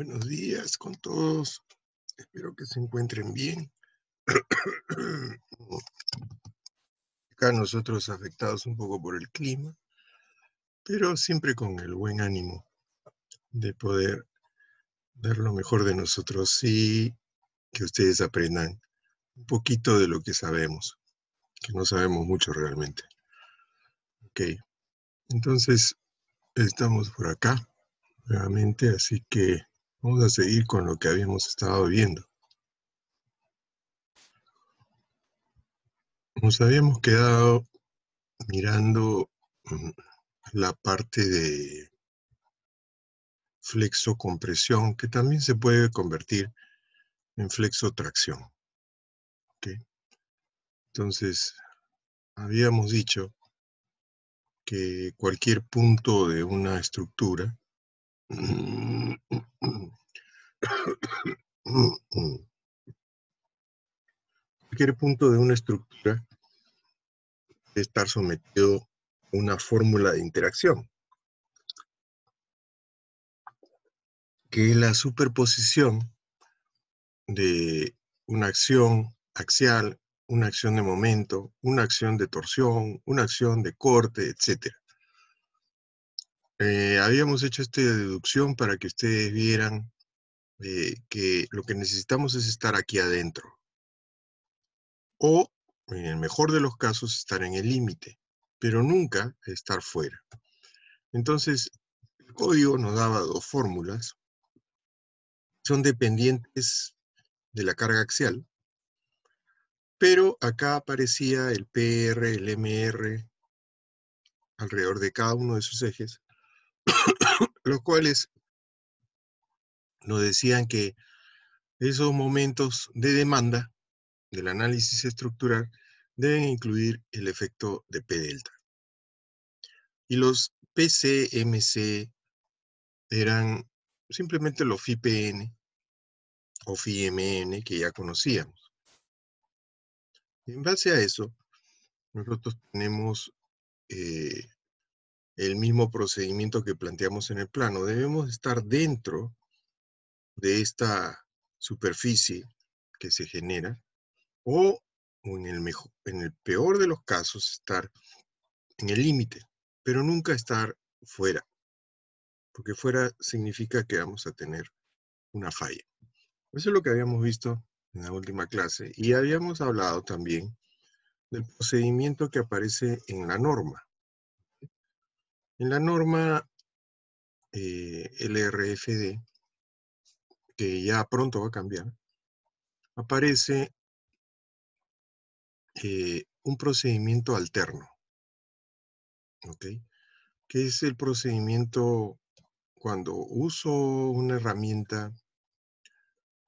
Buenos días con todos. Espero que se encuentren bien. Acá nosotros afectados un poco por el clima, pero siempre con el buen ánimo de poder dar lo mejor de nosotros y que ustedes aprendan un poquito de lo que sabemos, que no sabemos mucho realmente. Ok, entonces estamos por acá nuevamente, así que vamos a seguir con lo que habíamos estado viendo. Nos habíamos quedado mirando la parte de flexocompresión, que también se puede convertir en flexotracción. ¿Okay? Entonces, habíamos dicho que cualquier punto de una estructura cualquier punto de una estructura debe estar sometido a una fórmula de interacción, que es la superposición de una acción axial, una acción de momento, una acción de torsión, una acción de corte, etc. Habíamos hecho esta deducción para que ustedes vieran que lo que necesitamos es estar aquí adentro, o en el mejor de los casos estar en el límite, pero nunca estar fuera. Entonces, el código nos daba dos fórmulas, son dependientes de la carga axial, pero acá aparecía el PR, el MR, alrededor de cada uno de sus ejes, los cuales nos decían que esos momentos de demanda del análisis estructural deben incluir el efecto de P delta. Y los PC, MC eran simplemente los FIPN o FIMN que ya conocíamos. Y en base a eso, nosotros tenemos el mismo procedimiento que planteamos en el plano. Debemos estar dentro de esta superficie que se genera, o en el peor de los casos, estar en el límite, pero nunca estar fuera, porque fuera significa que vamos a tener una falla. Eso es lo que habíamos visto en la última clase, y habíamos hablado también del procedimiento que aparece en la norma. En la norma LRFD, que ya pronto va a cambiar, aparece un procedimiento alterno, ¿ok? Que es el procedimiento cuando uso una herramienta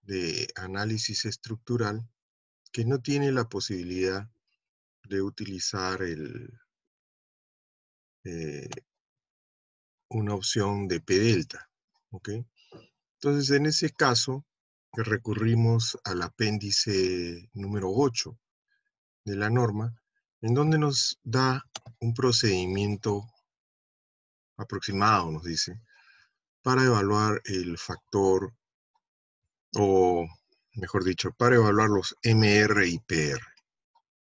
de análisis estructural que no tiene la posibilidad de utilizar una opción de P delta, ¿ok? Entonces, en ese caso, recurrimos al apéndice número 8 de la norma, en donde nos da un procedimiento aproximado, nos dice, para evaluar el factor, o mejor dicho, para evaluar los MR y PR,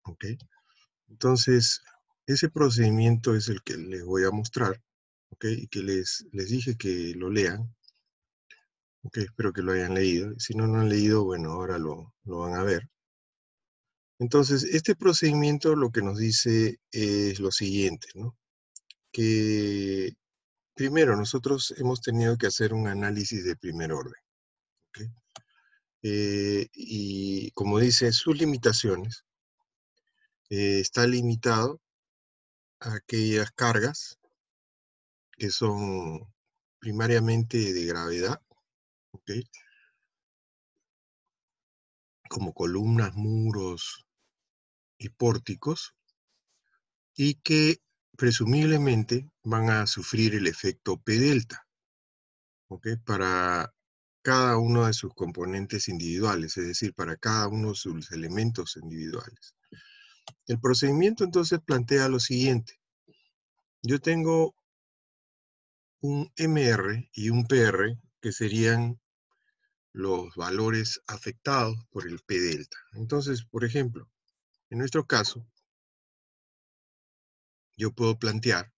¿ok? Entonces, ese procedimiento es el que les voy a mostrar, ¿ok? Y que les dije que lo lean, ¿ok? Espero que lo hayan leído. Si no lo han leído, bueno, ahora lo van a ver. Entonces, este procedimiento lo que nos dice es lo siguiente, ¿no? Que primero nosotros hemos tenido que hacer un análisis de primer orden, ¿ok? Y como dice, sus limitaciones, está limitado a aquellas cargas que son primariamente de gravedad, ¿ok? Como columnas, muros y pórticos, y que presumiblemente van a sufrir el efecto P delta, ¿ok? Para cada uno de sus componentes individuales, es decir, para cada uno de sus elementos individuales. El procedimiento entonces plantea lo siguiente. Yo tengo un MR y un PR que serían los valores afectados por el P delta. Entonces, por ejemplo, en nuestro caso, yo puedo plantear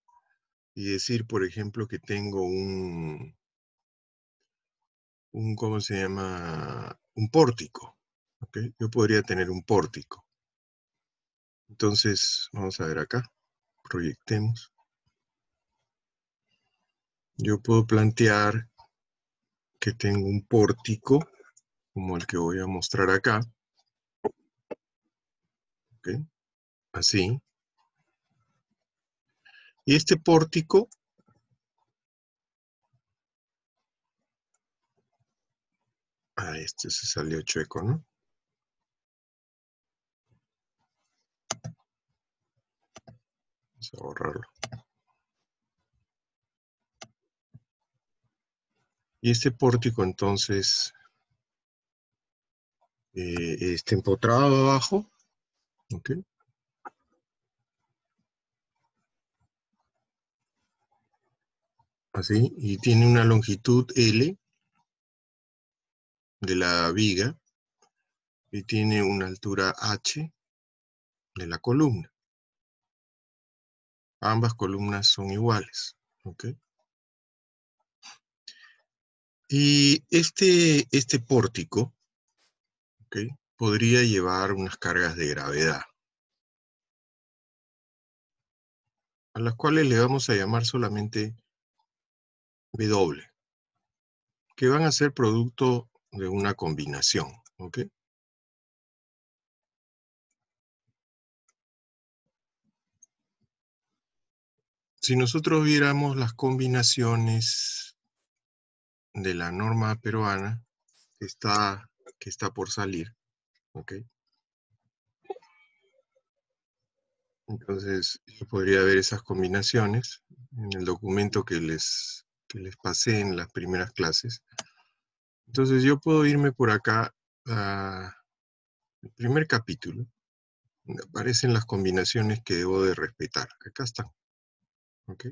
y decir, por ejemplo, que tengo ¿cómo se llama? Un pórtico. ¿Okay? Yo podría tener un pórtico. Entonces, vamos a ver acá. Proyectemos. Yo puedo plantear que tengo un pórtico, como el que voy a mostrar acá. ¿Okay? Así. Y este pórtico este se salió chueco, ¿no? Vamos a borrarlo. Y este pórtico entonces está empotrado abajo, ¿ok? Así, y tiene una longitud L de la viga y tiene una altura H de la columna. Ambas columnas son iguales, ¿ok? Y este pórtico, ¿ok? Podría llevar unas cargas de gravedad, a las cuales le vamos a llamar solamente W, que van a ser producto de una combinación, ¿ok? Si nosotros viéramos las combinaciones de la norma peruana que está por salir, ¿ok? Entonces, yo podría ver esas combinaciones en el documento que les pasé en las primeras clases. Entonces, yo puedo irme por acá al primer capítulo, donde aparecen las combinaciones que debo de respetar. Acá están, ¿ok?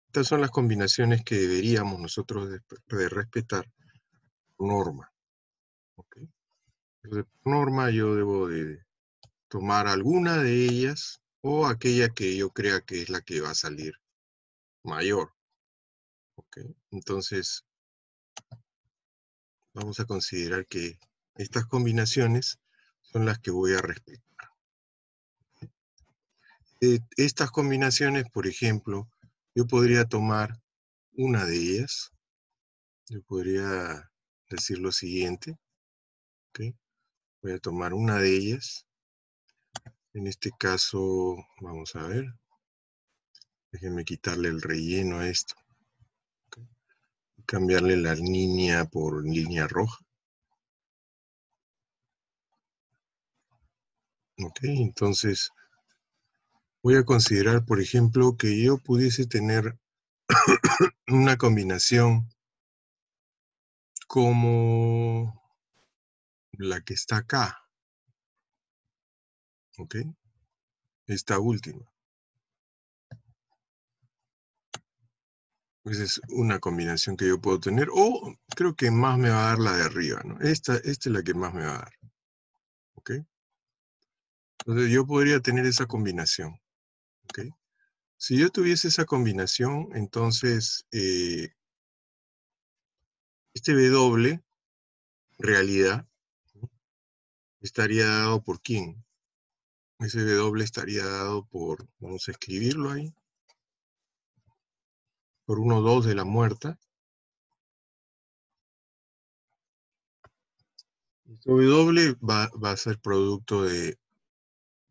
Estas son las combinaciones que deberíamos nosotros de respetar por norma, ¿ok? Entonces, por norma, yo debo de tomar alguna de ellas o aquella que yo crea que es la que va a salir mayor. ¿Okay? Entonces, vamos a considerar que estas combinaciones son las que voy a respetar. Estas combinaciones, por ejemplo, yo podría tomar una de ellas. Yo podría decir lo siguiente. ¿Okay? Voy a tomar una de ellas. En este caso, vamos a ver. Déjenme quitarle el relleno a esto. ¿Okay? Cambiarle la línea por línea roja. Ok, entonces voy a considerar, por ejemplo, que yo pudiese tener una combinación como la que está acá. Ok, esta última. Esa es una combinación que yo puedo tener, o creo que más me va a dar la de arriba, ¿no? Esta es la que más me va a dar. ¿Ok? Entonces yo podría tener esa combinación. ¿Ok? Si yo tuviese esa combinación, entonces este W, realidad, estaría dado por ¿quién? Ese W estaría dado por, vamos a escribirlo ahí, por 1, 2 de la muerta. W va a ser producto de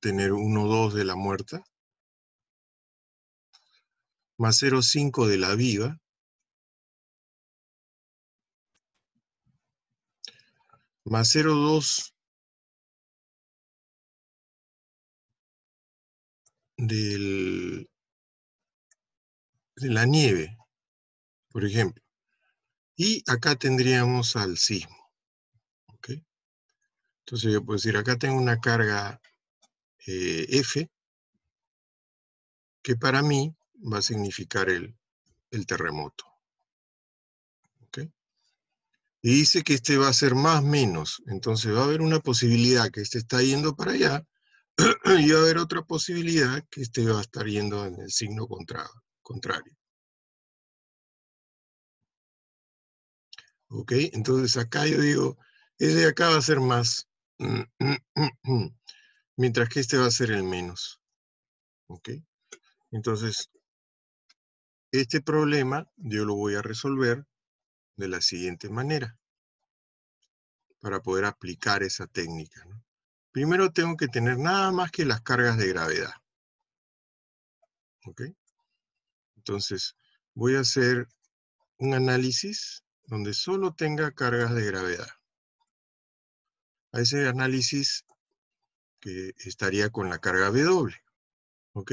tener 1, 2 de la muerta, más 0,5 de la viva, más 0,2 de la nieve, por ejemplo. Y acá tendríamos al sismo. ¿Okay? Entonces yo puedo decir, acá tengo una carga F, que para mí va a significar el terremoto. ¿Okay? Y dice que este va a ser más menos. Entonces va a haber una posibilidad que este está yendo para allá y va a haber otra posibilidad que este va a estar yendo en el signo contrario. ¿Ok? Entonces acá yo digo, ese de acá va a ser más, mientras que este va a ser el menos. ¿Ok? Entonces, este problema yo lo voy a resolver de la siguiente manera para poder aplicar esa técnica, ¿no? Primero tengo que tener nada más que las cargas de gravedad. ¿Ok? Entonces, voy a hacer un análisis donde solo tenga cargas de gravedad. A ese análisis que estaría con la carga W. ¿Ok?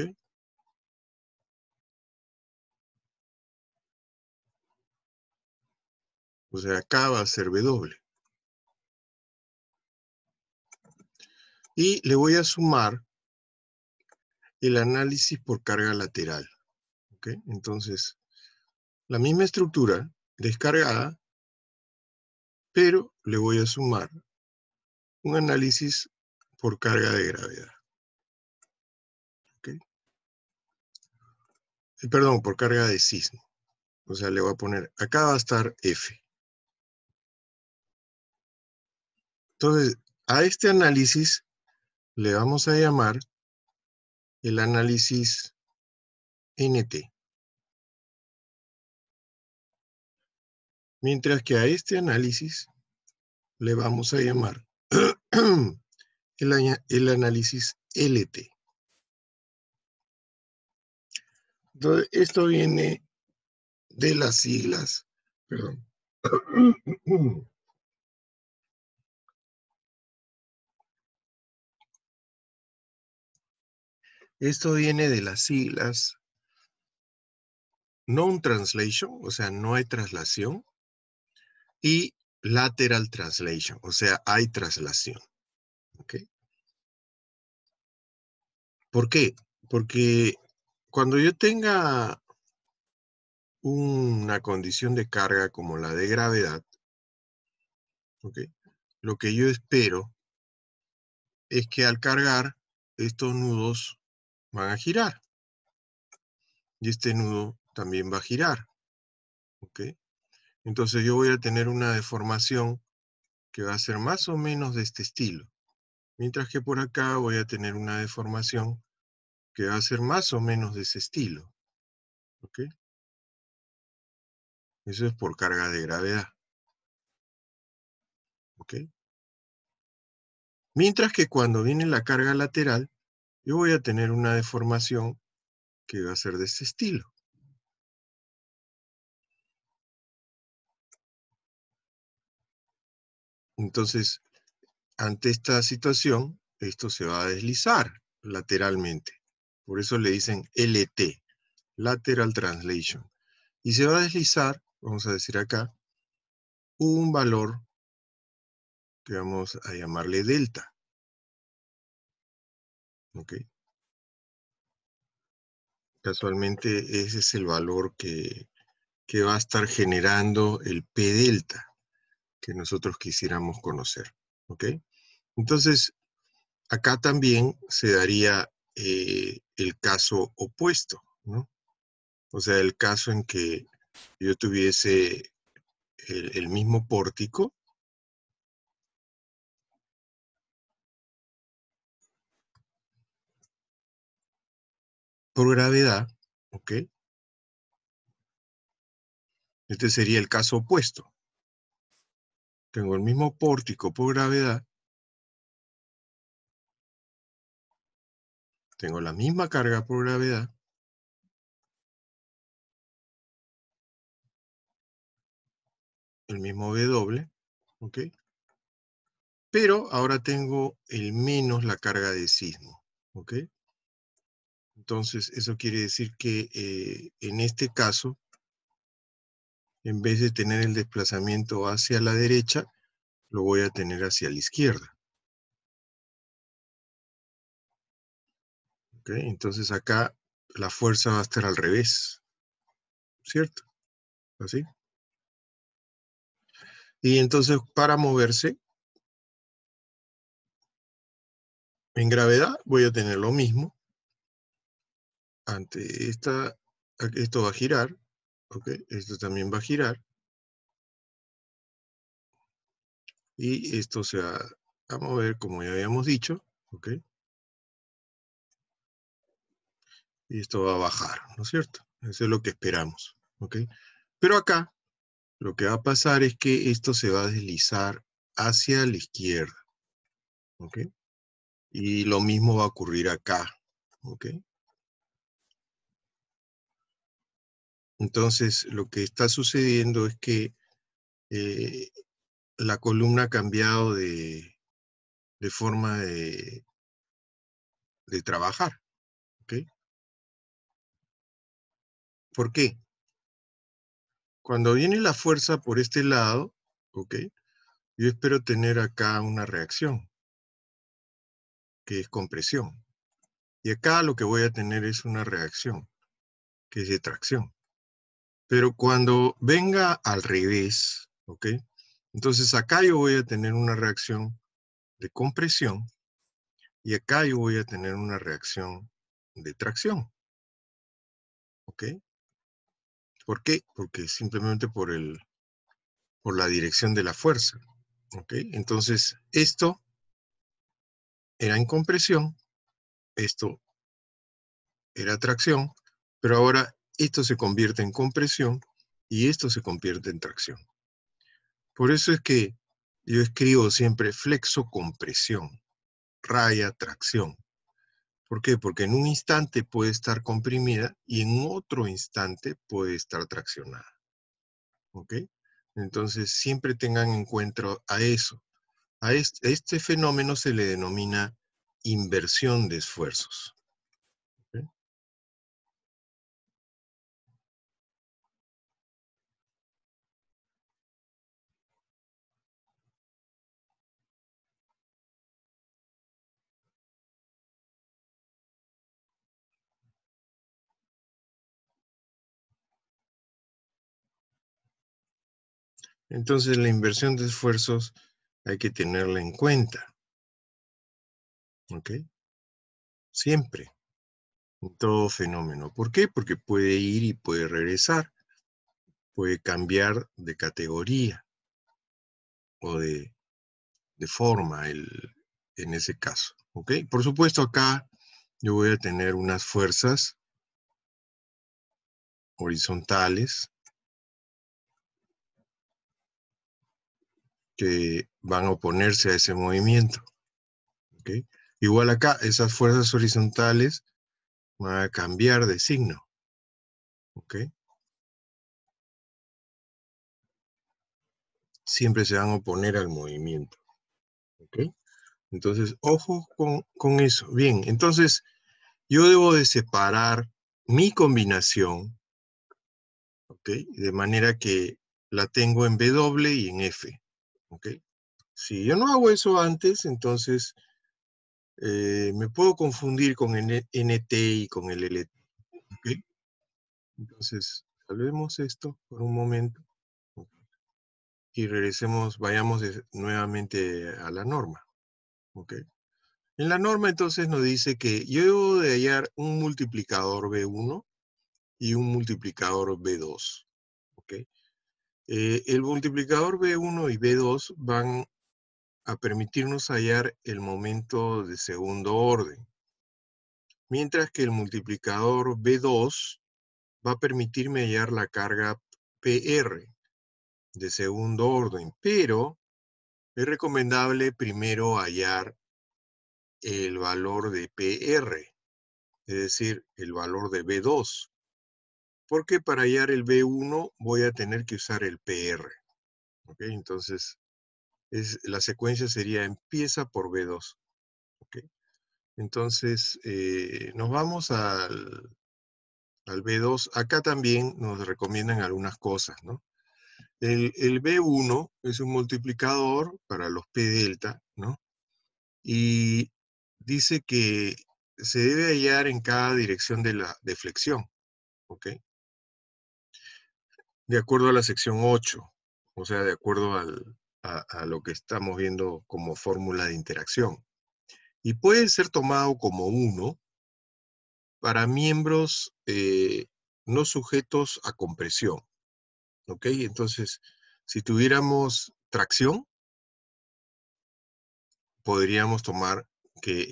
O sea, acá va a ser W. Y le voy a sumar el análisis por carga lateral. ¿Ok? Entonces, la misma estructura descargada, pero le voy a sumar un análisis por carga de gravedad. ¿Ok? Perdón, por carga de sismo. O sea, le voy a poner, acá va a estar F. Entonces, a este análisis le vamos a llamar el análisis NT. Mientras que a este análisis le vamos a llamar el análisis LT. Entonces, esto viene de las siglas, perdón. Esto viene de las siglas non-translation, o sea, no hay traslación, y lateral translation, o sea, hay traslación. ¿Ok? ¿Por qué? Porque cuando yo tenga una condición de carga como la de gravedad, ¿ok? Lo que yo espero es que al cargar, estos nudos van a girar. Y este nudo también va a girar. ¿Ok? Entonces yo voy a tener una deformación que va a ser más o menos de este estilo. Mientras que por acá voy a tener una deformación que va a ser más o menos de ese estilo. ¿Ok? Eso es por carga de gravedad. ¿Ok? Mientras que cuando viene la carga lateral, yo voy a tener una deformación que va a ser de este estilo. Entonces, ante esta situación, esto se va a deslizar lateralmente. Por eso le dicen LT, Lateral Translation. Y se va a deslizar, vamos a decir acá, un valor que vamos a llamarle delta. ¿Ok? Casualmente ese es el valor que va a estar generando el P delta que nosotros quisiéramos conocer. ¿Ok? Entonces, acá también se daría el caso opuesto, ¿no? O sea, el caso en que yo tuviese el mismo pórtico, por gravedad, ¿ok? Este sería el caso opuesto. Tengo el mismo pórtico por gravedad, tengo la misma carga por gravedad, el mismo W, ¿ok? Pero ahora tengo el menos la carga de sismo, ¿ok? Entonces, eso quiere decir que en este caso, en vez de tener el desplazamiento hacia la derecha, lo voy a tener hacia la izquierda. ¿Ok? Entonces acá la fuerza va a estar al revés, ¿cierto? ¿Así? Y entonces, para moverse, en gravedad voy a tener lo mismo. Ante esto va a girar, ¿ok? Esto también va a girar. Y esto se va a mover, como ya habíamos dicho, ¿ok? Y esto va a bajar, ¿no es cierto? Eso es lo que esperamos, ¿ok? Pero acá, lo que va a pasar es que esto se va a deslizar hacia la izquierda, ¿ok? Y lo mismo va a ocurrir acá, ¿ok? Entonces, lo que está sucediendo es que eh, la columna ha cambiado de forma de trabajar, ¿ok? ¿Por qué? Cuando viene la fuerza por este lado, ¿ok? Yo espero tener acá una reacción, que es compresión. Y acá lo que voy a tener es una reacción, que es de tracción. Pero cuando venga al revés, ¿ok? Entonces acá yo voy a tener una reacción de compresión y acá yo voy a tener una reacción de tracción, ¿ok? ¿Por qué? Porque simplemente por la dirección de la fuerza, ¿ok? Entonces esto era en compresión, esto era tracción, pero ahora esto se convierte en compresión y esto se convierte en tracción. Por eso es que yo escribo siempre flexocompresión, raya tracción. ¿Por qué? Porque en un instante puede estar comprimida y en otro instante puede estar traccionada. ¿Ok? Entonces siempre tengan en cuenta a eso. A este fenómeno se le denomina inversión de esfuerzos. ¿Ok? Entonces la inversión de esfuerzos hay que tenerla en cuenta. ¿Ok? Siempre, en todo fenómeno. ¿Por qué? Porque puede ir y puede regresar, puede cambiar de categoría o de forma en ese caso. ¿Ok? Por supuesto, acá yo voy a tener unas fuerzas horizontales que van a oponerse a ese movimiento. ¿Ok? Igual acá, esas fuerzas horizontales van a cambiar de signo. ¿Ok? Siempre se van a oponer al movimiento. ¿Ok? Entonces, ojo con eso. Bien, entonces yo debo de separar mi combinación, ¿ok? De manera que la tengo en W y en F, ¿ok? Si yo no hago eso antes, entonces me puedo confundir con el NT y con el LT, ¿ok? Entonces, salvemos esto por un momento, ¿ok? Y regresemos, vayamos nuevamente a la norma, ¿ok? En la norma entonces nos dice que yo debo de hallar un multiplicador B1 y un multiplicador B2, ¿ok? El multiplicador B1 y B2 van a permitirnos hallar el momento de segundo orden, mientras que el multiplicador B2 va a permitirme hallar la carga PR de segundo orden, pero es recomendable primero hallar el valor de PR, es decir, el valor de B2, porque para hallar el B1 voy a tener que usar el PR, ¿ok? Entonces, la secuencia sería empieza por B2, ¿ok? Entonces, nos vamos al B2. Acá también nos recomiendan algunas cosas, ¿no? El B1 es un multiplicador para los P delta, ¿no? Y dice que se debe hallar en cada dirección de la deflexión, ¿ok? De acuerdo a la sección 8. O sea, de acuerdo a lo que estamos viendo como fórmula de interacción. Y puede ser tomado como 1 para miembros no sujetos a compresión. ¿Ok? Entonces, si tuviéramos tracción, podríamos tomar que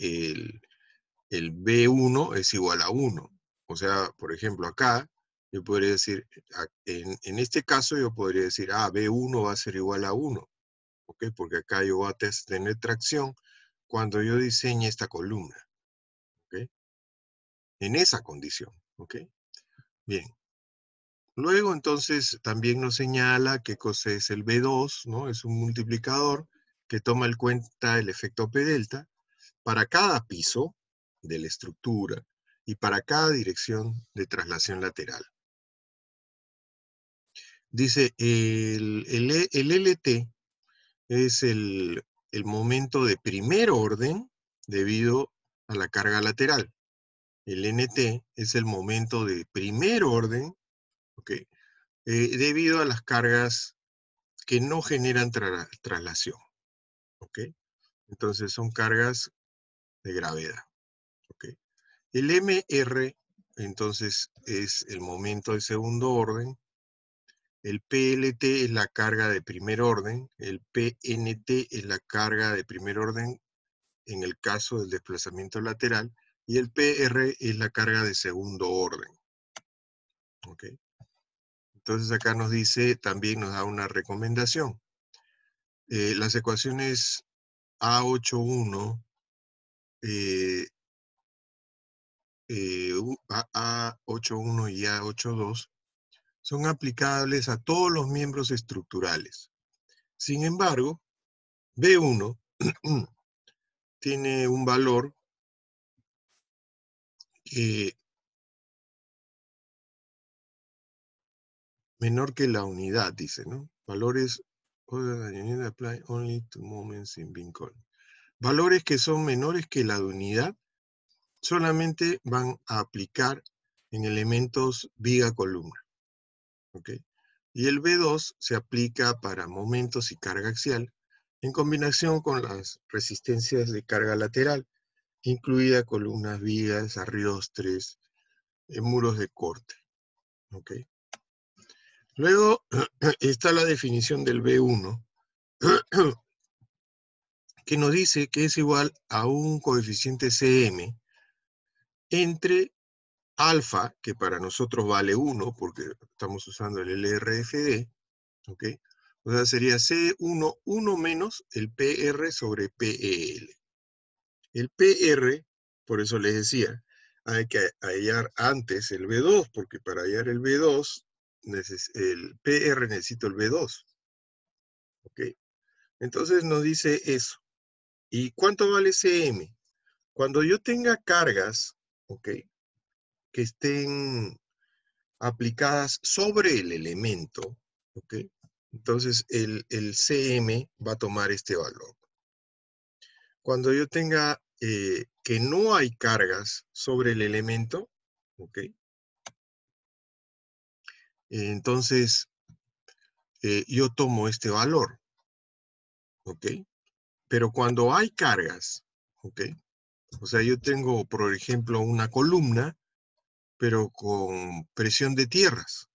el B1 es igual a 1. O sea, por ejemplo, acá yo podría decir, en este caso yo podría decir, B1 va a ser igual a 1. ¿Ok? Porque acá yo voy a tener tracción cuando yo diseñe esta columna. ¿Ok? En esa condición. ¿Ok? Bien. Luego, entonces, también nos señala qué cosa es el B2, ¿no? Es un multiplicador que toma en cuenta el efecto P delta para cada piso de la estructura y para cada dirección de traslación lateral. Dice, el LT es el momento de primer orden debido a la carga lateral. El NT es el momento de primer orden, ¿ok? Debido a las cargas que no generan traslación, ¿ok? Entonces son cargas de gravedad, ¿ok? El MR, entonces, es el momento de segundo orden. El PLT es la carga de primer orden. El PNT es la carga de primer orden en el caso del desplazamiento lateral. Y el PR es la carga de segundo orden, ¿ok? Entonces acá nos dice, también nos da una recomendación. Las ecuaciones A81, A81 y A82 son aplicables a todos los miembros estructurales. Sin embargo, B1 tiene un valor menor que la unidad, dice, ¿no? Valores apply only to moments in being called. Valores que son menores que la de unidad solamente van a aplicar en elementos viga-columna. ¿Ok? Y el B2 se aplica para momentos y carga axial en combinación con las resistencias de carga lateral, incluida columnas vigas, arriostres, muros de corte. ¿Ok? Luego está la definición del B1, que nos dice que es igual a un coeficiente Cm entre alfa, que para nosotros vale 1, porque estamos usando el LRFD, ¿ok? O sea, sería C1, 1 menos el PR sobre PEL. El PR, por eso les decía, hay que hallar antes el B2, porque para hallar el B2, el PR necesito el B2. ¿Ok? Entonces nos dice eso. ¿Y cuánto vale Cm? Cuando yo tenga cargas, ¿ok?, que estén aplicadas sobre el elemento, ¿ok? Entonces el Cm va a tomar este valor. Cuando yo tenga que no hay cargas sobre el elemento, ¿ok? Entonces yo tomo este valor, ¿ok? Pero cuando hay cargas, ¿ok? O sea, yo tengo, por ejemplo, una columna, pero con presión de tierras,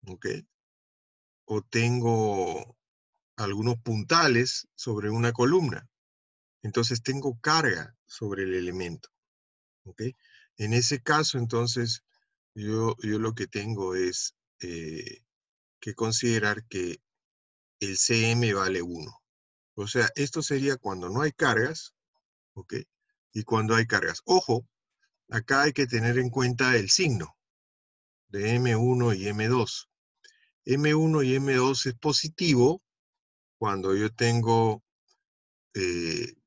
¿ok? O tengo algunos puntales sobre una columna. Entonces tengo carga sobre el elemento, ¿ok? En ese caso, entonces, yo lo que tengo es que considerar que el Cm vale 1. O sea, esto sería cuando no hay cargas, ¿ok? Y cuando hay cargas. Ojo, acá hay que tener en cuenta el signo de M1 y M2. M1 y M2 es positivo cuando yo tengo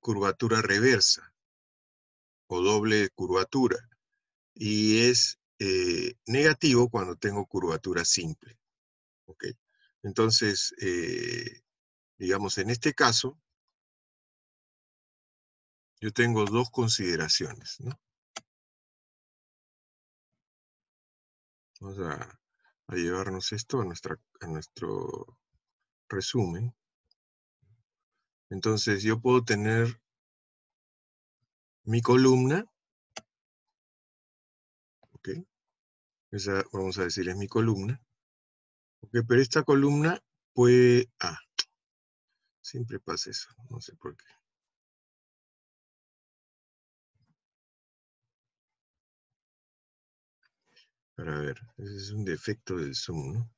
curvatura reversa o doble curvatura. Y es negativo cuando tengo curvatura simple. ¿Ok? Entonces, digamos, en este caso, yo tengo dos consideraciones, ¿no? Vamos a llevarnos esto a nuestro resumen. Entonces yo puedo tener mi columna, ¿ok? Esa, vamos a decir, es mi columna. ¿Ok? Pero esta columna puede... siempre pasa eso, no sé por qué. Para ver, ese es un defecto del Zoom, ¿no?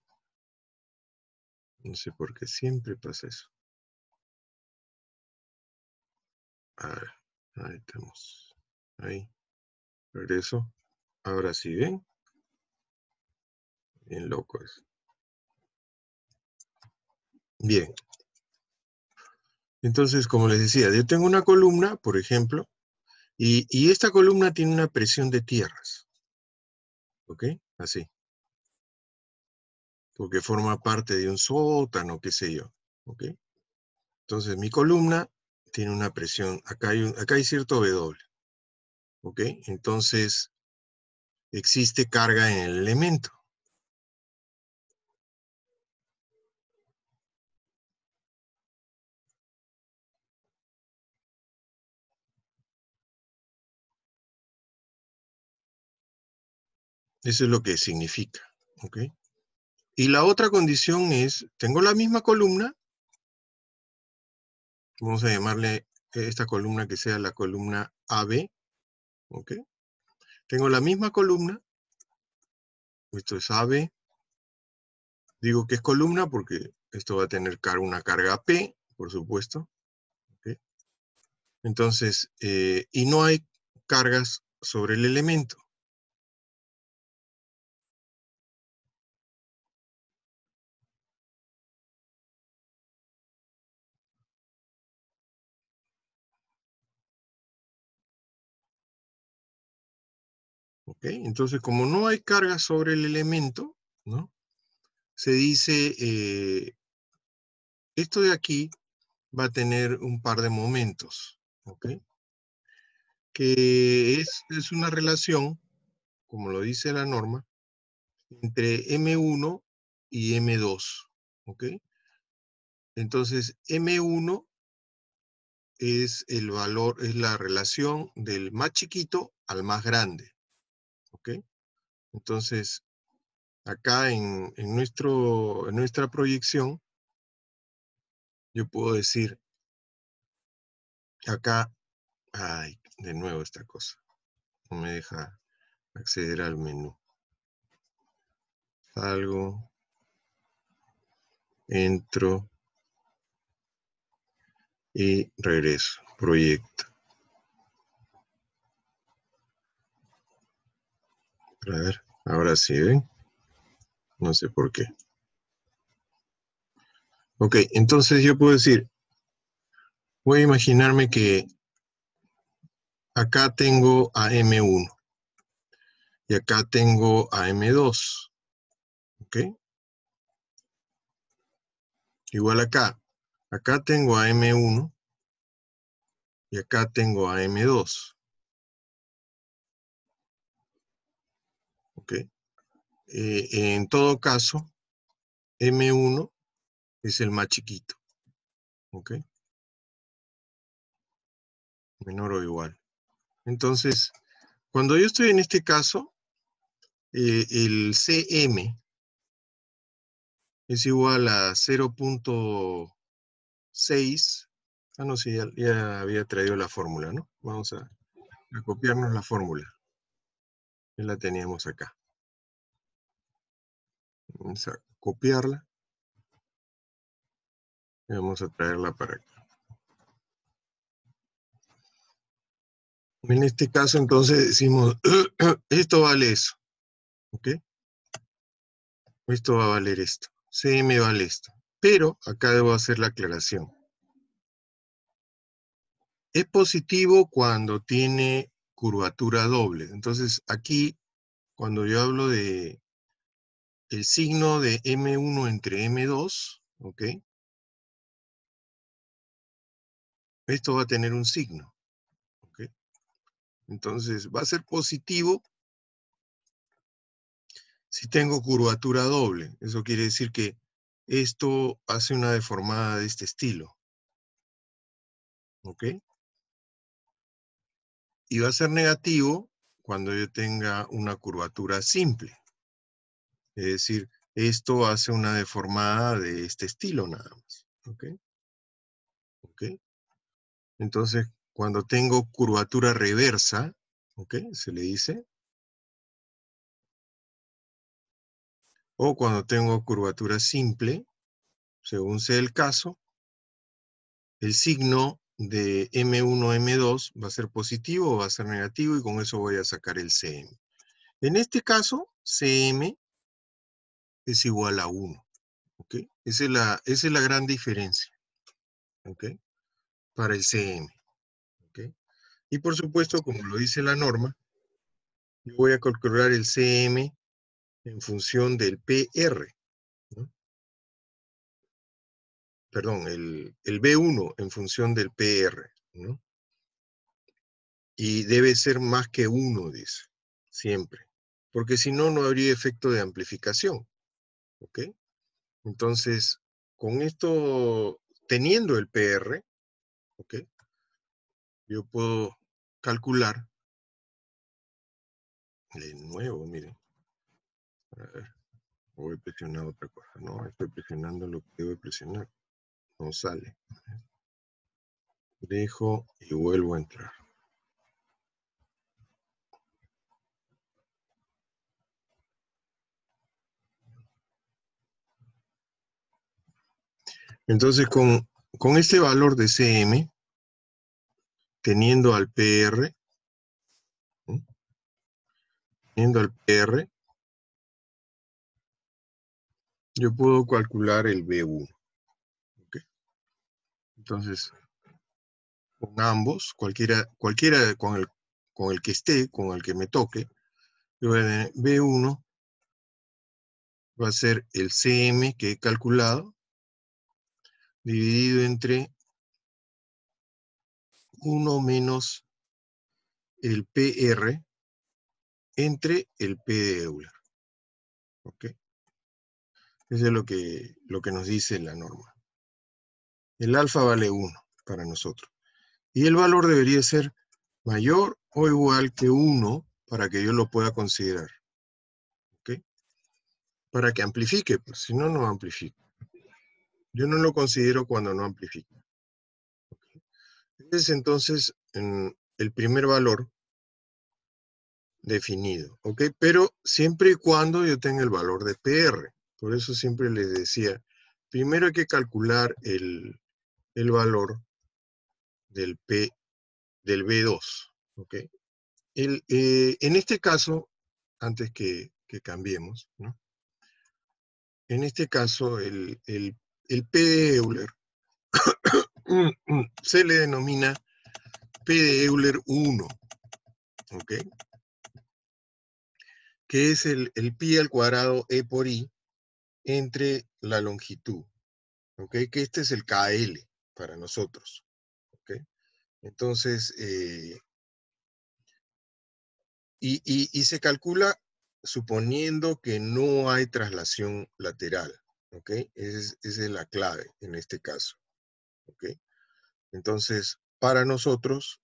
No sé por qué siempre pasa eso. A ver, ahí estamos. Ahí, regreso. Ahora sí, ¿ven? Bien loco eso. Bien. Entonces, como les decía, yo tengo una columna, por ejemplo, y esta columna tiene una presión de tierras. ¿Ok? Así. Porque forma parte de un sótano, qué sé yo. ¿Ok? Entonces, mi columna tiene una presión, acá hay cierto W. ¿Ok? Entonces, existe carga en el elemento. Eso es lo que significa. ¿Ok? Y la otra condición es, tengo la misma columna, vamos a llamarle esta columna que sea la columna AB, ¿ok? Tengo la misma columna, esto es AB, digo que es columna porque esto va a tener una carga P, por supuesto, ¿ok? Entonces, y no hay cargas sobre el elemento. ¿Ok? Entonces, como no hay cargas sobre el elemento, ¿no? Se dice, esto de aquí va a tener un par de momentos, ¿ok? Que es una relación, como lo dice la norma, entre M1 y M2, ¿ok? Entonces, M1 es el valor, es la relación del más chiquito al más grande, ¿ok? Entonces, acá en nuestra proyección, yo puedo decir, acá, ay, de nuevo esta cosa, no me deja acceder al menú. Salgo, entro y regreso, proyecto. A ver, ahora sí, ¿ven? No sé por qué. Ok, entonces yo puedo decir, voy a imaginarme que acá tengo a M1 y acá tengo a M2, ¿ok? Igual acá. Acá tengo a M1 y acá tengo a M2, ¿ok? En todo caso, M1 es el más chiquito, ¿ok? Menor o igual. Entonces, cuando yo estoy en este caso, el Cm es igual a 0.6. No sé, ya había traído la fórmula, ¿no? Vamos a copiarnos la fórmula. Ya la teníamos acá. Vamos a copiarla y vamos a traerla para acá. En este caso, entonces, decimos, esto vale eso, ¿ok? Esto va a valer esto. Cm vale esto. Pero acá debo hacer la aclaración. Es positivo cuando tiene curvatura doble. Entonces, aquí, cuando yo hablo de el signo de M1 entre M2, ¿ok? Esto va a tener un signo, ¿ok? Entonces, va a ser positivo si tengo curvatura doble. Eso quiere decir que esto hace una deformada de este estilo. ¿Ok? Y va a ser negativo cuando yo tenga una curvatura simple. Es decir, esto hace una deformada de este estilo nada más. ¿Ok? ¿Ok? Entonces, cuando tengo curvatura reversa, ¿ok? Se le dice. O cuando tengo curvatura simple, según sea el caso, el signo de M1, M2 va a ser positivo o va a ser negativo y con eso voy a sacar el CM. En este caso, CM es igual a 1. ¿Ok? Esa es la gran diferencia. ¿Ok? Para el CM. ¿Ok? Y por supuesto, como lo dice la norma, yo voy a calcular el CM en función del PR. ¿No? Perdón, el B1 en función del PR. ¿No? Y debe ser más que 1, dice, siempre. Porque si no, no habría efecto de amplificación. ¿Ok? Entonces, con esto, teniendo el PR, ¿ok? Yo puedo calcular, de nuevo, miren, a ver, voy a presionar otra cosa, no, estoy presionando lo que debo presionar, no sale. Dejo y vuelvo a entrar. Entonces, con este valor de CM, teniendo al PR, ¿sí? Teniendo al PR, yo puedo calcular el B1. ¿Okay? Entonces, con ambos, cualquiera con el que esté, con el que me toque, yo voy a tener B1 va a ser el CM que he calculado, dividido entre 1 menos el PR entre el P de Euler. ¿Ok? Eso es lo que nos dice la norma. El alfa vale 1 para nosotros. Y el valor debería ser mayor o igual que 1 para que yo lo pueda considerar. ¿Ok? Para que amplifique, pues, si no, no amplifica. Yo no lo considero cuando no amplifica. ¿Ok? Ese es entonces el primer valor definido, ¿ok? Pero siempre y cuando yo tenga el valor de PR. Por eso siempre les decía, primero hay que calcular el valor del B2, ¿ok? En este caso, antes que cambiemos, ¿no? En este caso, el P de Euler se le denomina P de Euler 1, ¿ok? Que es el pi al cuadrado E por I entre la longitud, ¿ok? Que este es el KL para nosotros, ¿ok? Entonces, y se calcula suponiendo que no hay traslación lateral, ¿ok? Esa es la clave en este caso, ¿ok? Entonces, para nosotros,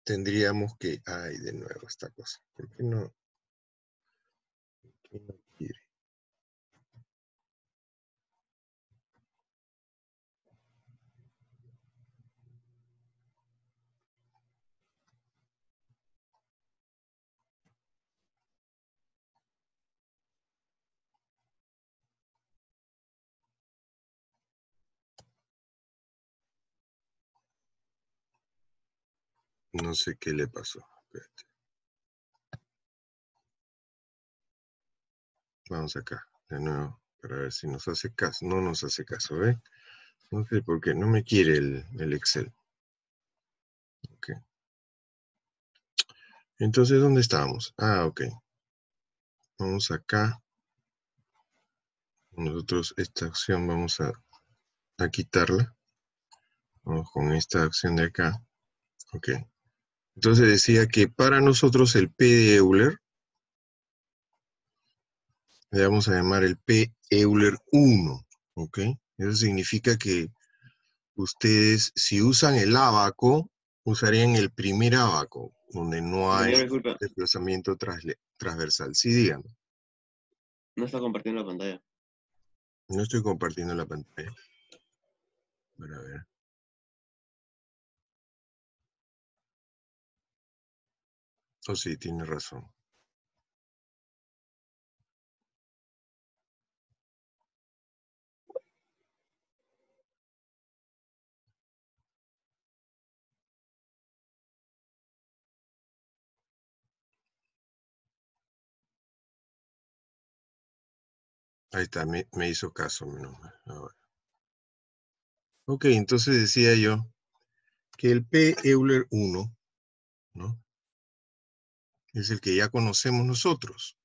tendríamos que, ay, de nuevo esta cosa, ¿por qué no? ¿Por qué no quiere? No sé qué le pasó. Espérate. Vamos acá, de nuevo, para ver si nos hace caso. No nos hace caso, ¿ves? No sé por qué, no me quiere el Excel. Okay. Entonces, ¿dónde estábamos? Ah, ok. Vamos acá. Nosotros esta acción vamos a quitarla. Vamos con esta acción de acá. Ok. Entonces decía que para nosotros el P de Euler Le vamos a llamar el P Euler 1, ¿ok? Eso significa que ustedes, si usan el ábaco, usarían el primer ábaco, donde no hay Compañero, disculpa, desplazamiento transversal. Sí, díganme. no está compartiendo la pantalla. No estoy compartiendo la pantalla. Para ver. Oh, sí, tiene razón. Ahí está, me hizo caso, menos mal. Ahora. Ok, entonces decía yo que el P Euler 1, ¿no? Es el que ya conocemos nosotros,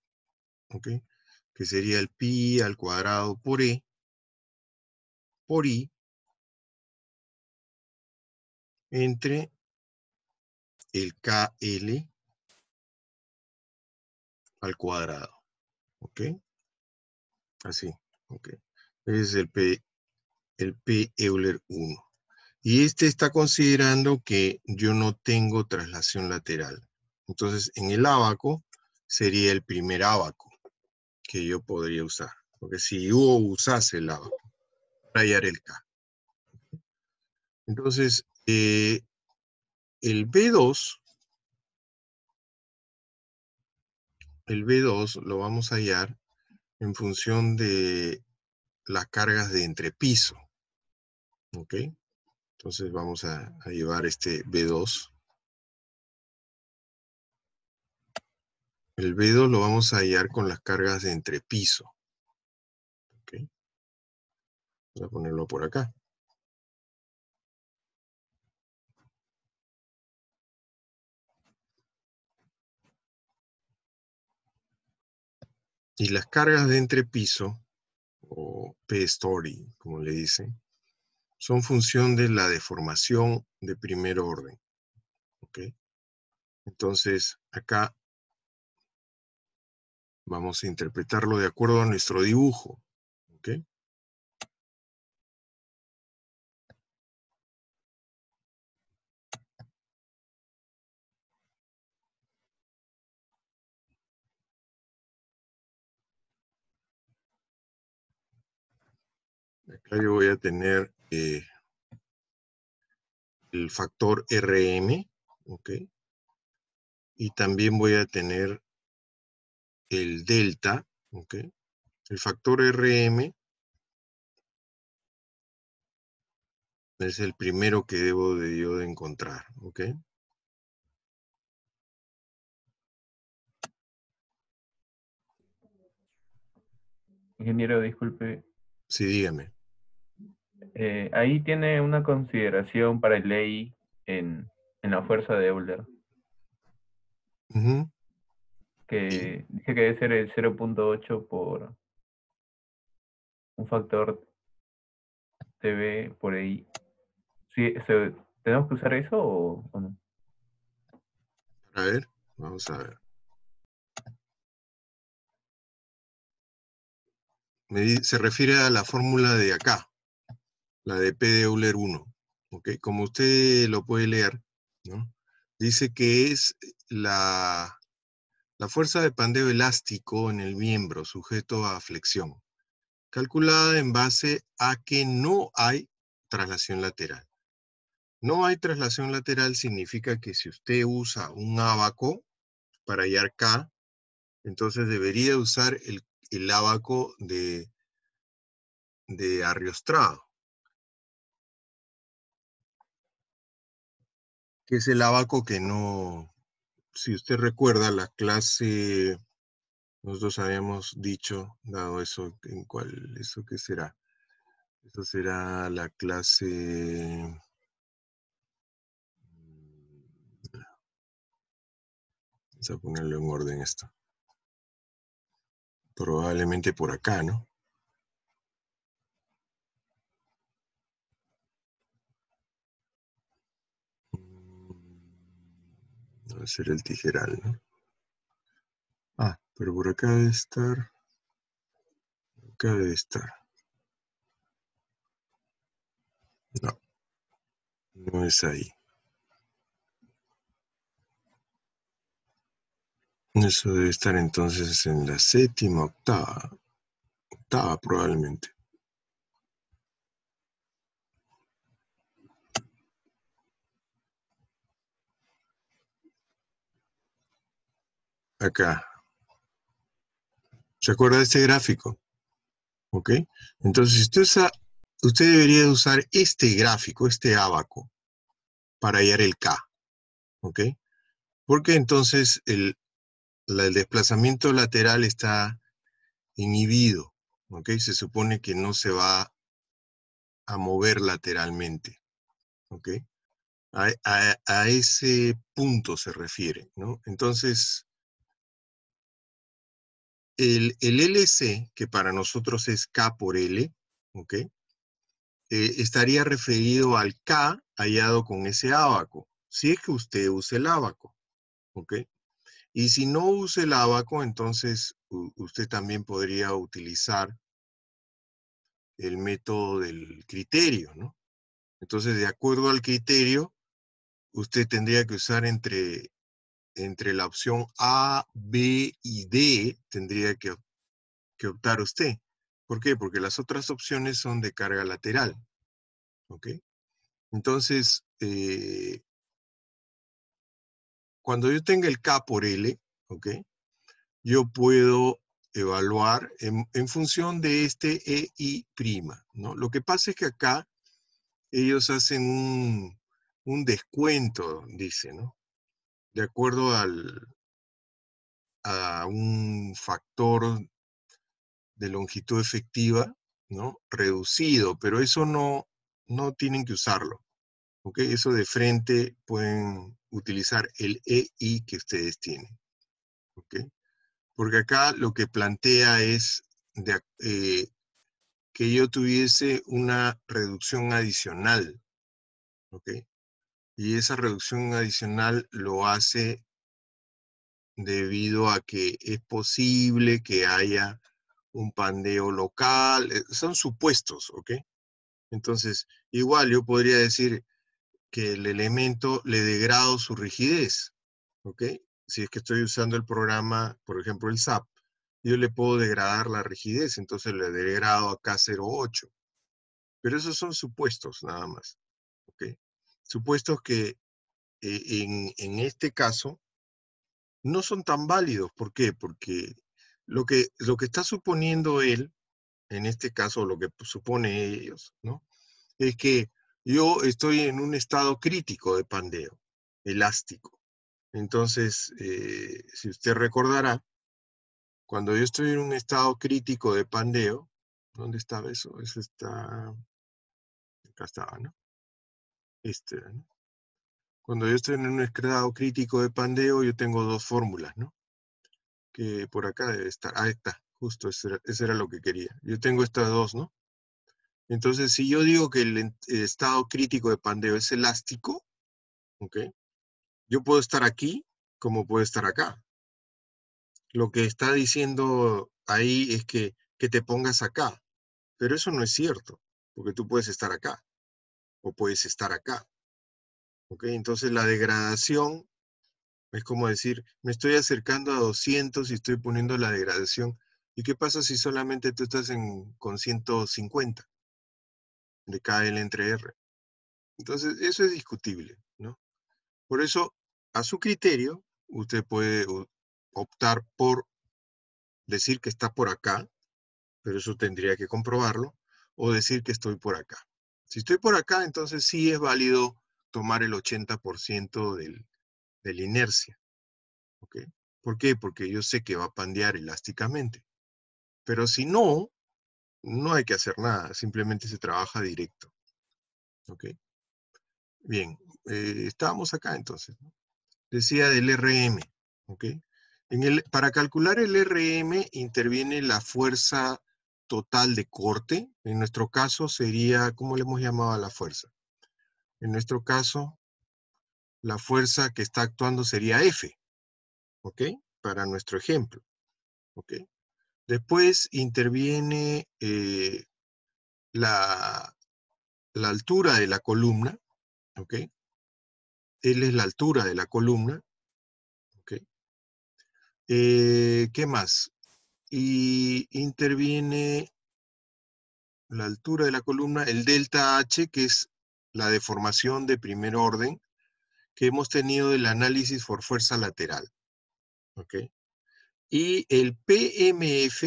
¿ok? Que sería el pi al cuadrado por E, por I, entre el KL al cuadrado, ¿ok? Así, ¿ok? Ese es el P Euler 1. Y este está considerando que yo no tengo traslación lateral. Entonces, en el ábaco sería el primer ábaco que yo podría usar. Porque si yo usase el ábaco para hallar el K. Entonces, el B2 lo vamos a hallar en función de las cargas de entrepiso. ¿Ok? Entonces vamos a llevar este B2. El B2 lo vamos a hallar con las cargas de entrepiso. ¿Ok? Voy a ponerlo por acá. Y las cargas de entrepiso, o P-story, como le dicen, son función de la deformación de primer orden. ¿Ok? Entonces, acá vamos a interpretarlo de acuerdo a nuestro dibujo. ¿Ok? Acá yo voy a tener el factor Rm, ¿ok? Y también voy a tener el delta, ¿ok? El factor Rm es el primero que debo yo de encontrar, ¿ok? Ingeniero, disculpe, Sí, dígame. ahí tiene una consideración para el ley en la fuerza de Euler, Ujú. Y, que dice que debe ser el 0.8 por un factor TV por ahí. Sí, ¿tenemos que usar eso o no? a ver, vamos a ver. Se refiere a la fórmula de acá, la de P de Euler 1, ¿ok? Como usted lo puede leer, ¿no? Dice que es la fuerza de pandeo elástico en el miembro sujeto a flexión, calculada en base a que no hay traslación lateral. No hay traslación lateral significa que si usted usa un ábaco para hallar K, entonces debería usar el ábaco de Ariostrado, que es el ábaco que no, si usted recuerda la clase, nosotros habíamos dicho, dado eso, ¿en cuál? ¿Eso qué será? Eso será la clase... Vamos a ponerlo en orden esto. Probablemente por acá, ¿no? Debe ser el tijeral, ¿no? Ah, pero por acá debe estar... Acá debe estar. No, no es ahí. Eso debe estar entonces en la séptima, octava probablemente. Acá. ¿Se acuerda de este gráfico? ¿Ok? Entonces, usted debería usar este gráfico, este ábaco, para hallar el K. ¿Ok? Porque entonces el desplazamiento lateral está inhibido. ¿Ok? Se supone que no se va a mover lateralmente. ¿Ok? A ese punto se refiere, ¿no? Entonces, el LC, que para nosotros es K por L, ¿ok? Estaría referido al K hallado con ese ábaco, si es que usted usa el ábaco, ¿ok? Y si no usa el ábaco, entonces usted también podría utilizar el método del criterio, ¿no? Entonces, de acuerdo al criterio, usted tendría que usar entre la opción A, B y D, tendría que optar usted. ¿Por qué? Porque las otras opciones son de carga lateral, ¿ok? Entonces, cuando yo tenga el K por L, ¿ok? Yo puedo evaluar en función de este EI', ¿no? Lo que pasa es que acá ellos hacen un descuento, dice, ¿no? De acuerdo a un factor de longitud efectiva, ¿no? Reducido, pero eso no tienen que usarlo, ¿ok? Eso de frente pueden utilizar el EI que ustedes tienen, ¿ok? Porque acá lo que plantea es que yo tuviese una reducción adicional, ¿ok? Y esa reducción adicional lo hace debido a que es posible que haya un pandeo local, son supuestos, ¿ok? Entonces, igual yo podría decir que el elemento le degrado su rigidez, ¿ok? Si es que estoy usando el programa, por ejemplo, el SAP, yo le puedo degradar la rigidez, entonces le degrado a K08. Pero esos son supuestos nada más, ¿ok? Supuestos que en este caso no son tan válidos. ¿Por qué? Porque lo que está suponiendo él, en este caso lo que supone ellos, ¿no? Es que yo estoy en un estado crítico de pandeo, elástico. Entonces, si usted recordará, cuando yo estoy en un estado crítico de pandeo, ¿dónde estaba eso? Eso está, acá estaba, ¿no? ¿no? Cuando yo estoy en un estado crítico de pandeo, yo tengo dos fórmulas, ¿no? Que por acá debe estar. Ahí está, justo, eso era lo que quería. Yo tengo estas dos, ¿no? Entonces, si yo digo que el estado crítico de pandeo es elástico, ¿ok? Yo puedo estar aquí como puedo estar acá. Lo que está diciendo ahí es que te pongas acá, pero eso no es cierto, porque tú puedes estar acá o puedes estar acá, ¿ok? Entonces la degradación es como decir, me estoy acercando a 200 y estoy poniendo la degradación. ¿Y qué pasa si solamente tú estás con 150 de KL entre R? Entonces eso es discutible, ¿no? Por eso, a su criterio, usted puede optar por decir que está por acá, pero eso tendría que comprobarlo, o decir que estoy por acá. Si estoy por acá, entonces sí es válido tomar el 80% de la inercia. ¿Ok? ¿Por qué? Porque yo sé que va a pandear elásticamente. Pero si no, no hay que hacer nada, simplemente se trabaja directo. ¿Ok? Bien, estábamos acá entonces, ¿no? Decía del RM. ¿Ok? Para calcular el RM interviene la fuerza total de corte. En nuestro caso sería, ¿cómo le hemos llamado a la fuerza? En nuestro caso, la fuerza que está actuando sería F, ¿ok? Para nuestro ejemplo, ¿ok? Después interviene la altura de la columna, ¿ok? L es la altura de la columna, ¿ok? ¿Qué más? Y interviene la altura de la columna, el delta H, que es la deformación de primer orden que hemos tenido del análisis por fuerza lateral, ¿ok? Y el PMF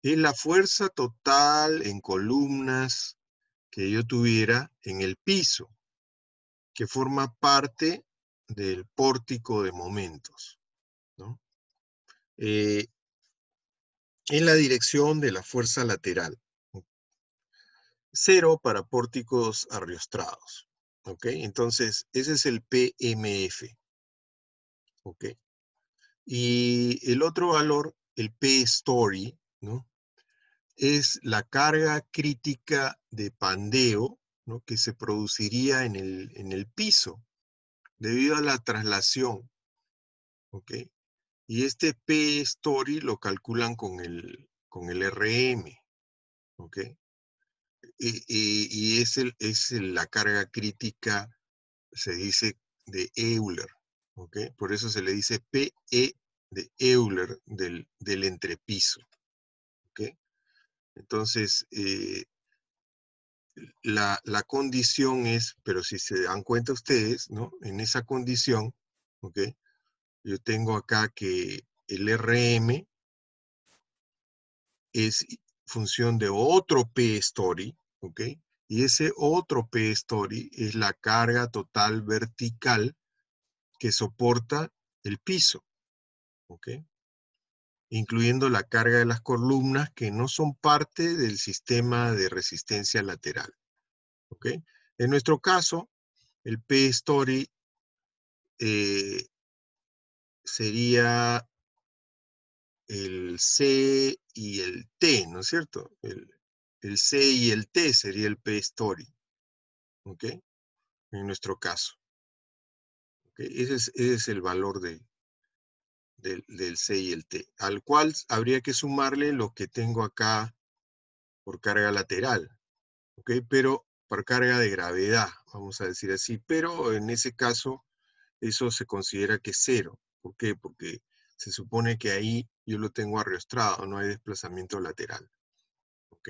es la fuerza total en columnas que yo tuviera en el piso, que forma parte del pórtico de momentos, ¿no? En la dirección de la fuerza lateral. 0 para pórticos arriostrados, ¿ok? Entonces, ese es el PMF, ¿ok? Y el otro valor, el P-story, ¿no? Es la carga crítica de pandeo, ¿no? Que se produciría en el piso debido a la traslación, ¿ok? Y este P-story lo calculan con el RM, ¿ok? Y es la carga crítica, se dice, de Euler, ¿ok? Por eso se le dice PE de Euler del entrepiso, ¿ok? Entonces, la condición es, pero si se dan cuenta ustedes, ¿no? En esa condición, ¿ok? Yo tengo acá que el RM es función de otro P-story, ¿ok? Y ese otro P-story es la carga total vertical que soporta el piso, ¿ok? Incluyendo la carga de las columnas que no son parte del sistema de resistencia lateral, ¿ok? En nuestro caso, el P-story sería el C y el T, ¿no es cierto? El C y el T sería el P-story, ¿ok? En nuestro caso, ¿ok? Ese es el valor del C y el T, al cual habría que sumarle lo que tengo acá por carga lateral, ¿ok? Pero por carga de gravedad, vamos a decir así, pero en ese caso eso se considera que es 0. ¿Por qué? Porque se supone que ahí yo lo tengo arrastrado, no hay desplazamiento lateral, ¿ok?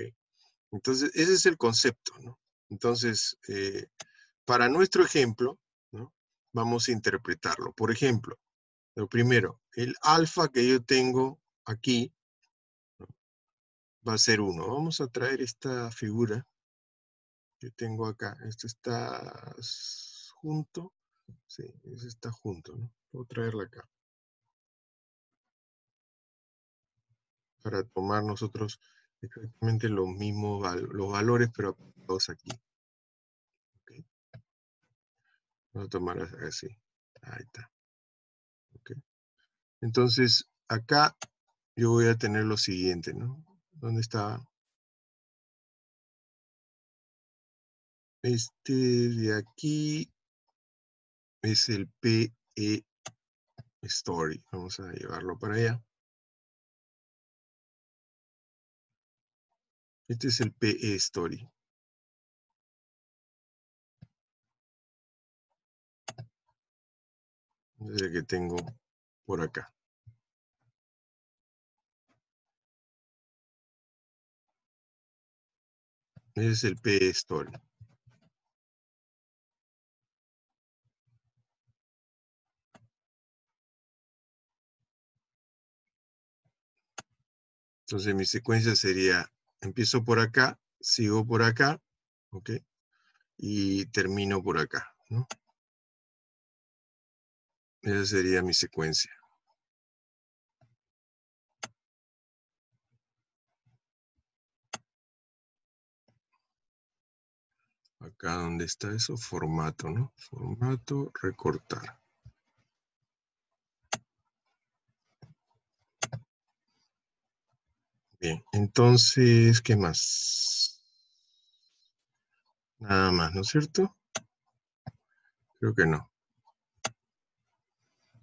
Entonces, ese es el concepto, ¿no? Entonces, para nuestro ejemplo, ¿no? Vamos a interpretarlo. Por ejemplo, lo primero, el alfa que yo tengo aquí, ¿no? Va a ser 1. Vamos a traer esta figura que tengo acá. Esto está junto. Sí, eso está junto, ¿no? Puedo traerla acá. Para tomar nosotros exactamente los mismos los valores, pero aplicados aquí. ¿Okay? Vamos a tomar así. Ahí está. ¿Okay? Entonces, acá yo voy a tener lo siguiente, ¿no? ¿Dónde está? Este de aquí es el PE Story. Vamos a llevarlo para allá. Este es el PE Story. Es el que tengo por acá. Ese es el PE Story. Entonces mi secuencia sería, empiezo por acá, sigo por acá, ¿ok? Y termino por acá, ¿no? Esa sería mi secuencia. Acá donde está eso, formato, ¿no? Formato, recortar. Bien, entonces, ¿qué más? Nada más, ¿no es cierto? Creo que no.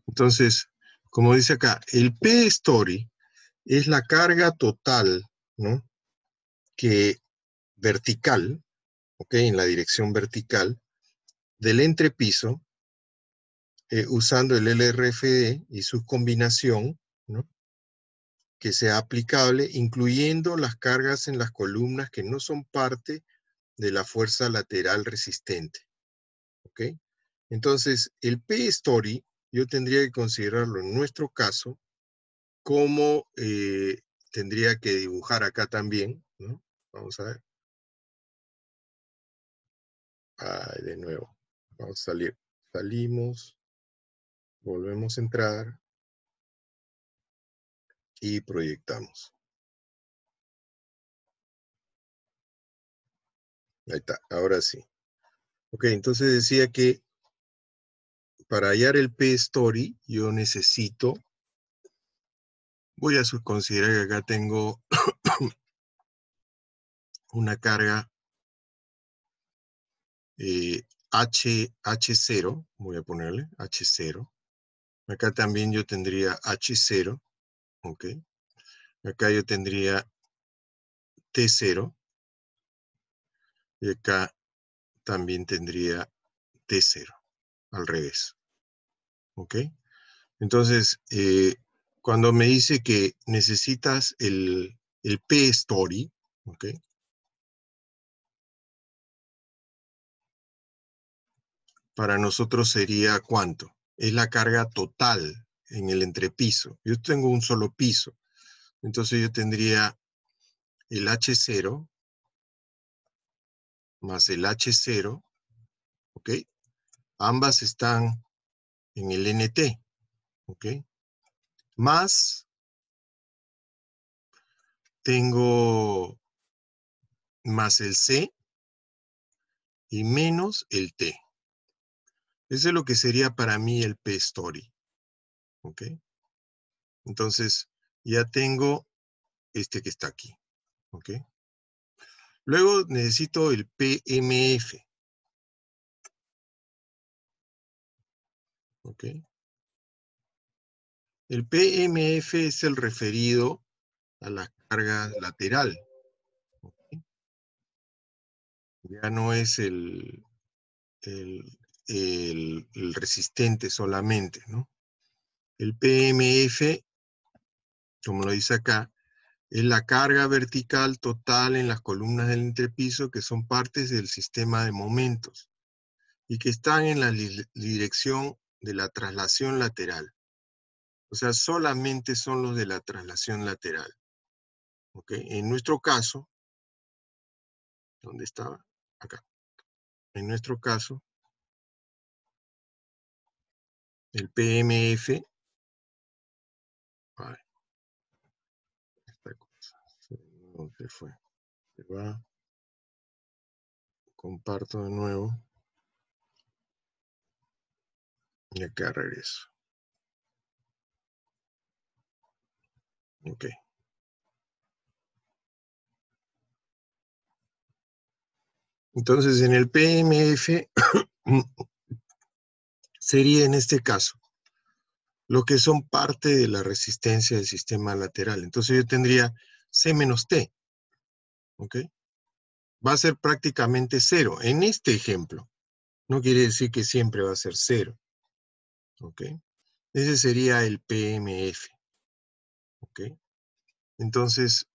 Entonces, como dice acá, el P-story es la carga total, ¿no? Que vertical, ¿ok? En la dirección vertical del entrepiso, usando el LRFD y su combinación, ¿no? Que sea aplicable, incluyendo las cargas en las columnas que no son parte de la fuerza lateral resistente, ¿ok? Entonces, el P-story, yo tendría que considerarlo en nuestro caso como tendría que dibujar acá también, ¿no? Vamos a ver. Ay, de nuevo. Vamos a salir. Salimos, volvemos a entrar y proyectamos. Ahí está, ahora sí. Ok, entonces decía que para hallar el P-story yo necesito, voy a considerar que acá tengo una carga H0, voy a ponerle H0. Acá también yo tendría H0, ok. Acá yo tendría T0 y acá también tendría T0, al revés, ok. Entonces, cuando me dice que necesitas el P-story, ok, para nosotros sería ¿cuánto? Es la carga total en el entrepiso. Yo tengo un solo piso, entonces yo tendría el H0 más el H0, ¿ok? Ambas están en el NT, ¿ok? Más tengo más el C y menos el T. Eso es lo que sería para mí el P-story, ¿ok? Entonces, ya tengo este que está aquí, ¿ok? Luego necesito el PMF, ¿ok? El PMF es el referido a la carga lateral, ¿ok? Ya no es el resistente solamente, ¿no? El PMF, como lo dice acá, es la carga vertical total en las columnas del entrepiso que son partes del sistema de momentos y que están en la dirección de la traslación lateral. O sea, solamente son los de la traslación lateral. ¿Ok? En nuestro caso, ¿dónde estaba? Acá. En nuestro caso, el PMF, ay, esta cosa, ¿dónde fue? Se va, comparto de nuevo, y acá regreso. Ok. Entonces, en el PMF sería en este caso lo que son parte de la resistencia del sistema lateral. Entonces yo tendría C menos T, ¿ok? Va a ser prácticamente cero. En este ejemplo, no quiere decir que siempre va a ser cero, ¿ok? Ese sería el PMF, ¿ok? Entonces,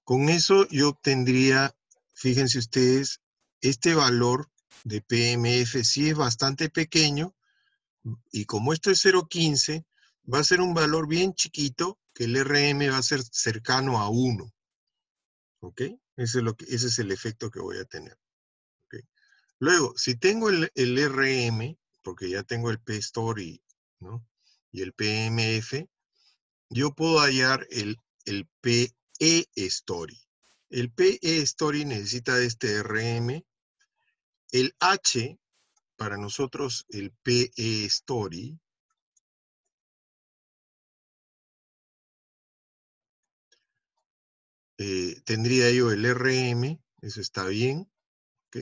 con eso yo obtendría, fíjense ustedes, este valor de PMF sí es bastante pequeño, y como esto es 0,15, va a ser un valor bien chiquito, que el RM va a ser cercano a 1, ¿ok? Ese es el efecto que voy a tener, ¿ok? Luego, si tengo el RM, porque ya tengo el P-story, ¿no? Y el PMF, yo puedo hallar el PE-story. El PE-story necesita de este RM. El H, para nosotros, el PE-story, tendría yo el RM, eso está bien, ¿ok?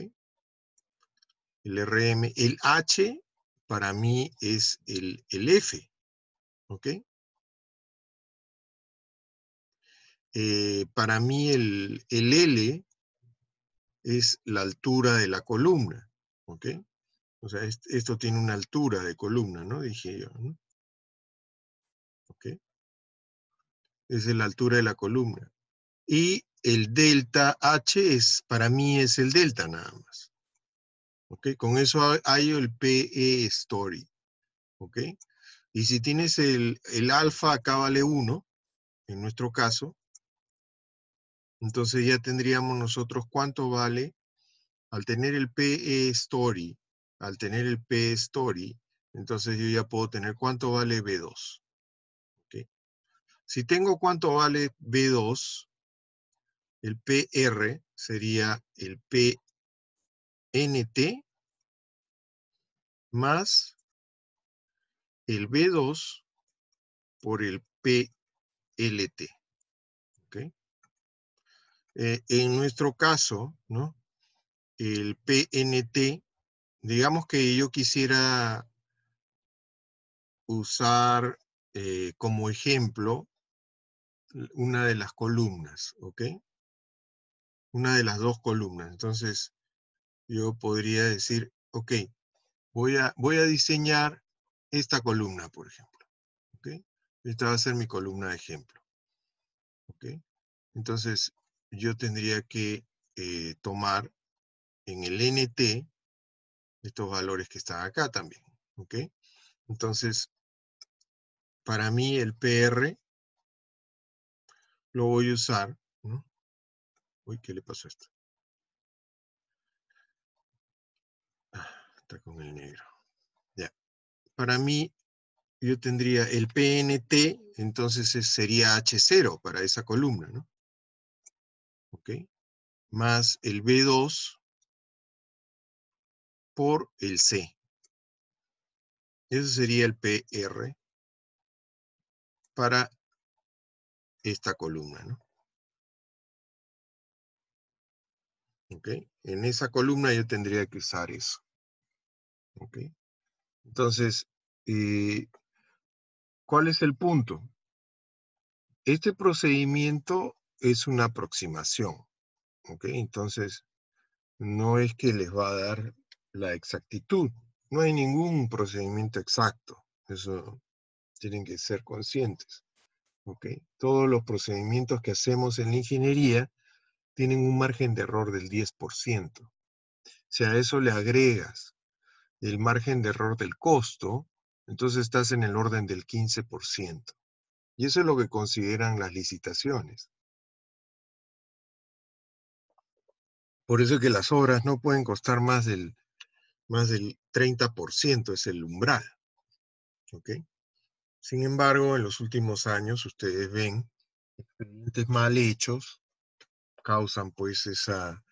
El RM, el H para mí es el F, ¿ok? para mí el L es la altura de la columna, ¿ok? O sea, esto tiene una altura de columna, ¿no? Dije yo, ¿no? ¿Ok? Esa es la altura de la columna. Y el delta H para mí es el delta nada más. ¿Ok? Con eso hay el PE story. ¿Ok? Y si tienes el alfa acá vale 1, en nuestro caso, entonces ya tendríamos nosotros cuánto vale, al tener el PE story, entonces yo ya puedo tener cuánto vale B2. ¿Ok? Si tengo cuánto vale B2, el PR sería el PNT más el B2 por el PLT. ¿Okay? En nuestro caso, ¿no? El PNT, digamos que yo quisiera usar como ejemplo una de las columnas, ¿ok? Una de las dos columnas. Entonces, yo podría decir, ok, voy a diseñar esta columna, por ejemplo. ¿Ok? Esta va a ser mi columna de ejemplo. ¿Ok? Entonces, yo tendría que tomar en el NT estos valores que están acá también. ¿Ok? Entonces, para mí el PR lo voy a usar, ¿no? Uy, ¿qué le pasó a esto? Está con el negro. Ya. Para mí, yo tendría el PNT, entonces sería H0 para esa columna, ¿no? ¿Ok? Más el B2 por el C. Eso sería el PR para esta columna, ¿no? ¿Ok? En esa columna yo tendría que usar eso. ¿Ok? Entonces, ¿cuál es el punto? Este procedimiento es una aproximación. ¿Ok? Entonces, no es que les va a dar la exactitud. No hay ningún procedimiento exacto. Eso tienen que ser conscientes. ¿Ok? Todos los procedimientos que hacemos en la ingeniería tienen un margen de error del 10%. Si a eso le agregas el margen de error del costo, entonces estás en el orden del 15%. Y eso es lo que consideran las licitaciones. Por eso es que las obras no pueden costar más del 30%, es el umbral. ¿Ok? Sin embargo, en los últimos años, ustedes ven, expedientes mal hechos causan pues esa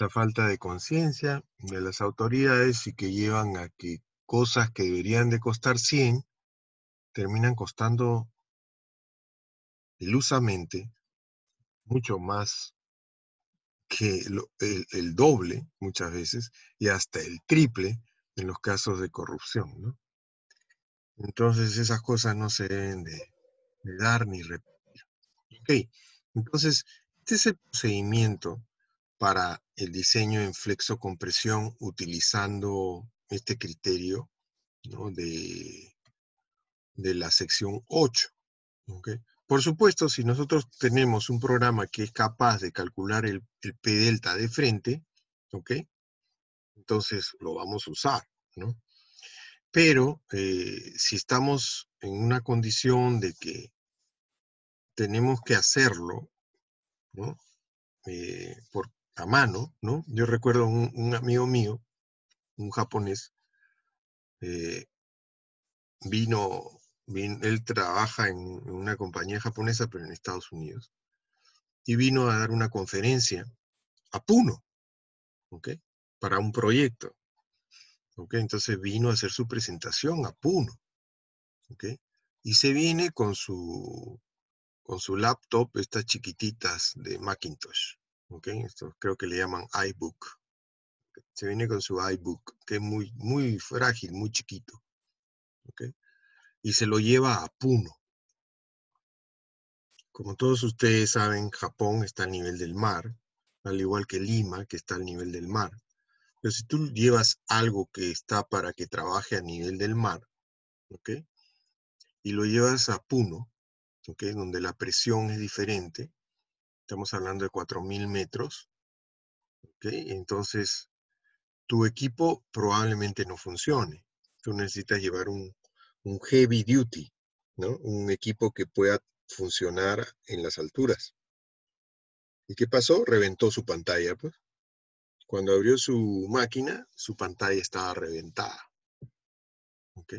falta de conciencia de las autoridades y que llevan a que cosas que deberían de costar 100 terminan costando ilusamente mucho más que el doble muchas veces y hasta el triple en los casos de corrupción, ¿no? Entonces esas cosas no se deben de dar ni repetir. Ok, entonces este es el procedimiento para el diseño en flexocompresión utilizando este criterio, ¿no? de la sección 8. ¿Okay? Por supuesto, si nosotros tenemos un programa que es capaz de calcular el P delta de frente, ¿ok? Entonces lo vamos a usar, ¿no? Pero si estamos en una condición de que tenemos que hacerlo, ¿no? A mano, ¿no? Yo recuerdo un amigo mío, un japonés, él trabaja en una compañía japonesa, pero en Estados Unidos, y vino a dar una conferencia a Puno, ¿ok? Para un proyecto, ¿ok? Entonces vino a hacer su presentación a Puno, ¿ok? Y se viene con su laptop, estas chiquititas de Macintosh, ¿ok? Esto creo que le llaman iBook. Se viene con su iBook, que es muy, muy frágil, muy chiquito, ¿ok? Y se lo lleva a Puno. Como todos ustedes saben, Japón está al nivel del mar, al igual que Lima, que está al nivel del mar. Pero si tú llevas algo que está para que trabaje a nivel del mar, ¿ok? Y lo llevas a Puno, ¿ok? Donde la presión es diferente, estamos hablando de 4.000 metros, ¿ok? Entonces, tu equipo probablemente no funcione. Tú necesitas llevar un heavy duty, ¿no? Un equipo que pueda funcionar en las alturas. ¿Y qué pasó? Reventó su pantalla, pues. Cuando abrió su máquina, su pantalla estaba reventada. ¿Ok?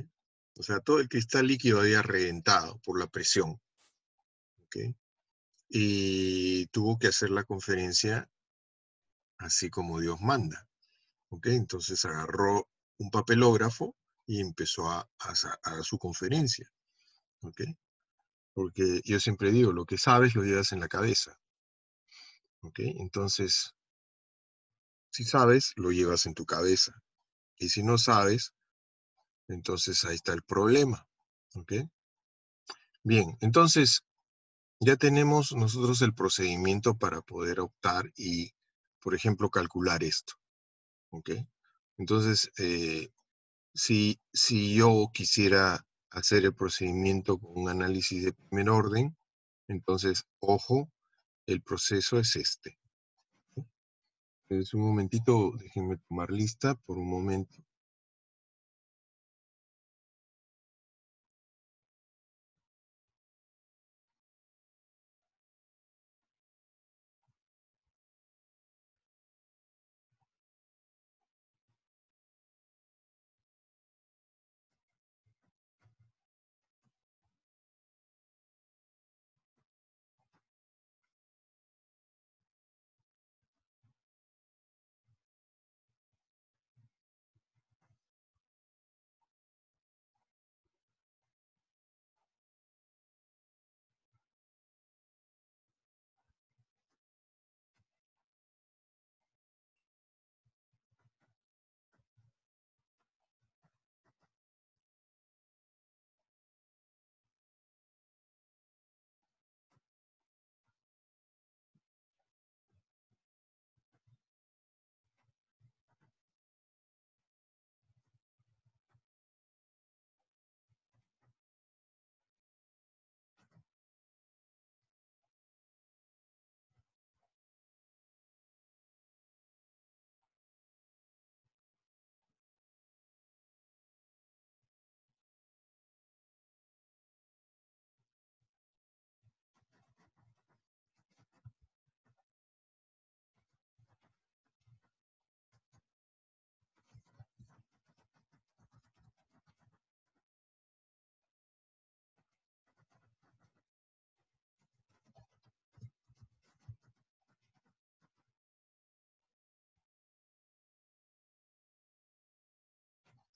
O sea, todo el cristal líquido había reventado por la presión. ¿Ok? Y tuvo que hacer la conferencia así como Dios manda. ¿Ok? Entonces agarró un papelógrafo y empezó a su conferencia. ¿Ok? Porque yo siempre digo, lo que sabes lo llevas en la cabeza. ¿Ok? Entonces, si sabes, lo llevas en tu cabeza. Y si no sabes, entonces ahí está el problema. ¿Ok? Bien, entonces ya tenemos nosotros el procedimiento para poder optar y, por ejemplo, calcular esto. ¿Ok? Entonces, si yo quisiera hacer el procedimiento con un análisis de primer orden, entonces, ojo, el proceso es este. Es un momentito, déjenme tomar lista por un momento.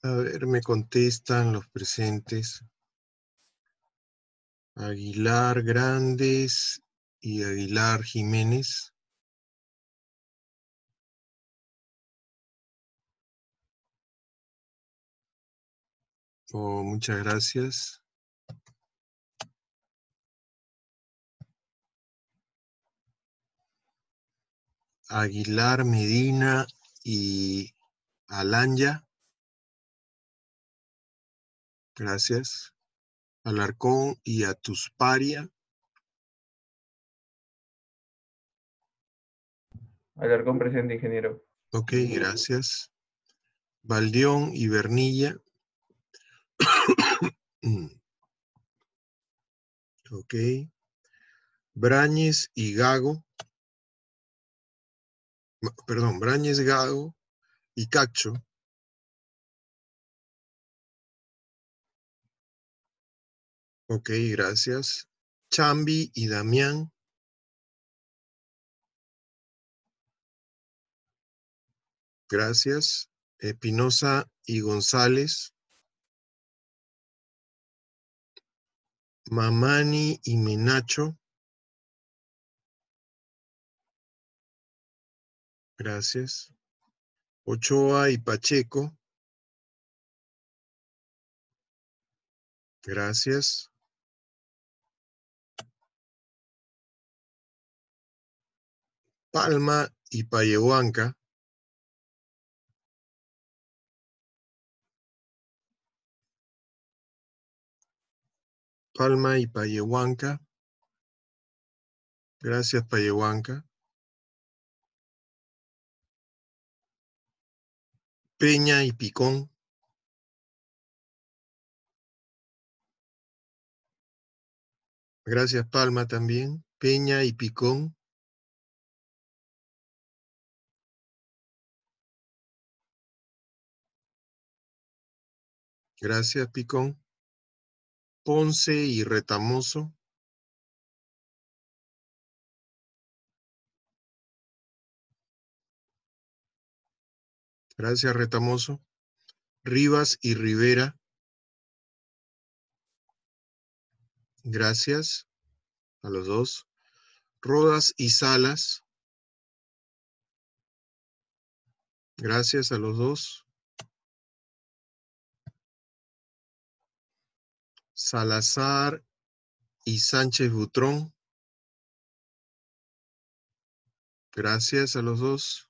A ver, me contestan los presentes. Aguilar Grandes y Aguilar Jiménez. Oh, muchas gracias. Aguilar Medina y Alanya. Gracias. Alarcón y Atusparia. Alarcón presente, ingeniero. Ok, gracias. Valdión y Bernilla. Ok. Brañez y Gago. Perdón, Brañez, Gago y Cacho. Ok, gracias. Chambi y Damián. Gracias. Espinosa y González. Mamani y Menacho. Gracias. Ochoa y Pacheco. Gracias. Palma y Payehuanca. Palma y Payehuanca. Gracias, Payehuanca. Peña y Picón. Gracias, Palma, también. Peña y Picón. Gracias, Picón. Ponce y Retamoso. Gracias, Retamoso. Rivas y Rivera. Gracias a los dos. Rodas y Salas. Gracias a los dos. Salazar y Sánchez Butrón. Gracias a los dos.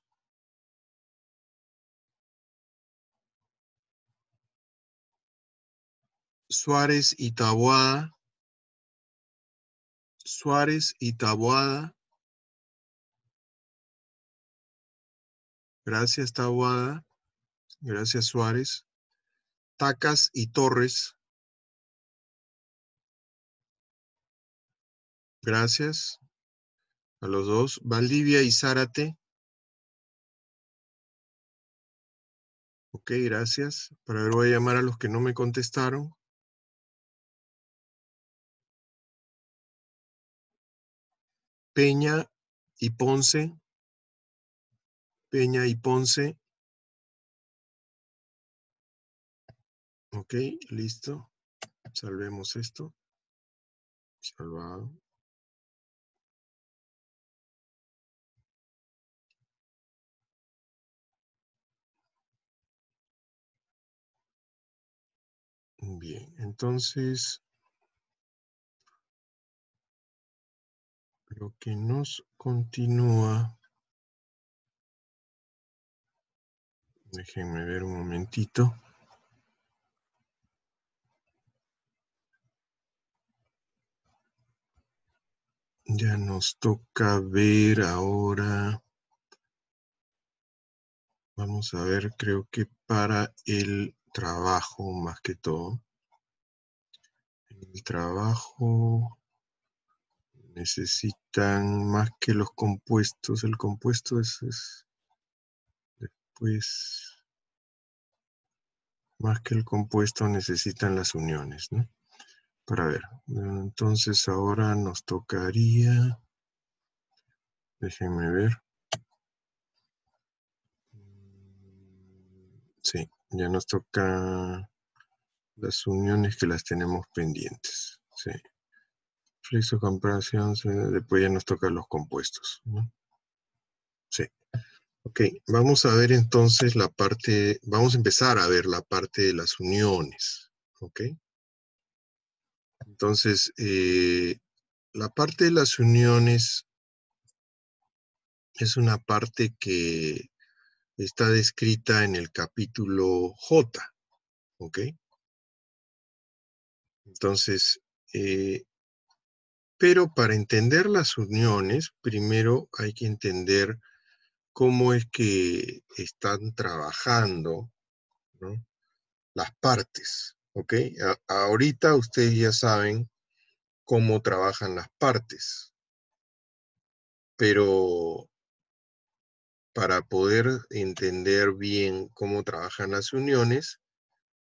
Suárez y Taboada. Suárez y Taboada. Gracias, Taboada. Gracias, Suárez. Tacas y Torres. Gracias a los dos. Valdivia y Zárate. Ok, gracias. Para ver, voy a llamar a los que no me contestaron. Peña y Ponce. Peña y Ponce. Ok, listo. Salvemos esto. Salvado. Bien, entonces lo que nos continúa, déjenme ver un momentito. Ya nos toca ver ahora, vamos a ver, creo que para el trabajo más que todo. El trabajo necesitan más que los compuestos. El compuesto es después, más que el compuesto necesitan las uniones, ¿no? Para ver, entonces ahora nos tocaría, déjenme ver. Sí, ya nos toca las uniones que las tenemos pendientes. Sí. Flexo, comparación, después ya nos tocan los compuestos, ¿no? Sí. Ok, vamos a ver entonces la parte, vamos a empezar a ver la parte de las uniones, ¿ok? Entonces, la parte de las uniones es una parte que está descrita en el capítulo J, ¿ok? Entonces, pero para entender las uniones, primero hay que entender cómo es que están trabajando, ¿no?, las partes, ¿ok? Ahorita ustedes ya saben cómo trabajan las partes, pero para poder entender bien cómo trabajan las uniones,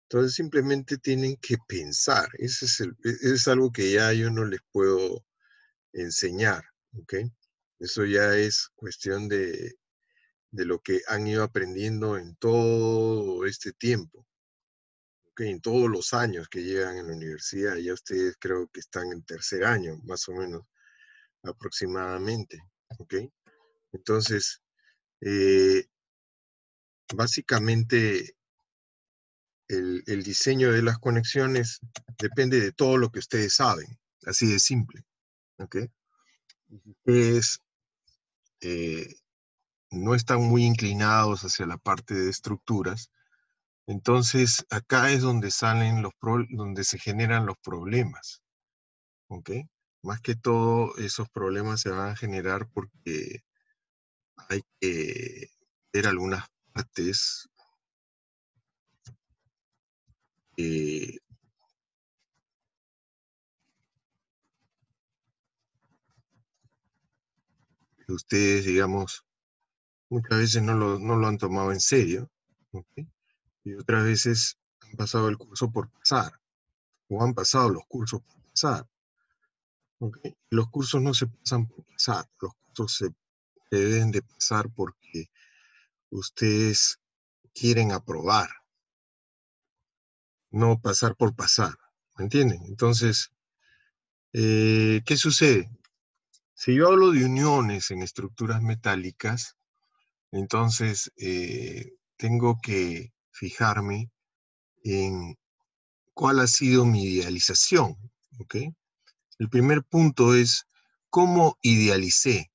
entonces simplemente tienen que pensar. Es algo que ya yo no les puedo enseñar, ¿ok? Eso ya es cuestión de lo que han ido aprendiendo en todo este tiempo, ¿ok? En todos los años que llegan en la universidad. Ya ustedes creo que están en tercer año, más o menos, aproximadamente, ¿ok? Entonces, básicamente el diseño de las conexiones depende de todo lo que ustedes saben, así de simple, ¿ok? Ustedes no están muy inclinados hacia la parte de estructuras. Entonces, acá es donde donde se generan los problemas, ¿ok? Más que todo, esos problemas se van a generar porque hay que ver algunas partes que ustedes, digamos, muchas veces no lo han tomado en serio, ¿ok? Y otras veces han pasado el curso por pasar, o han pasado los cursos por pasar, ¿ok? Los cursos no se pasan por pasar, los cursos se deben de pasar porque ustedes quieren aprobar, no pasar por pasar, ¿me entienden? Entonces, ¿qué sucede? Si yo hablo de uniones en estructuras metálicas, entonces tengo que fijarme en cuál ha sido mi idealización, ¿ok? El primer punto es cómo idealicé,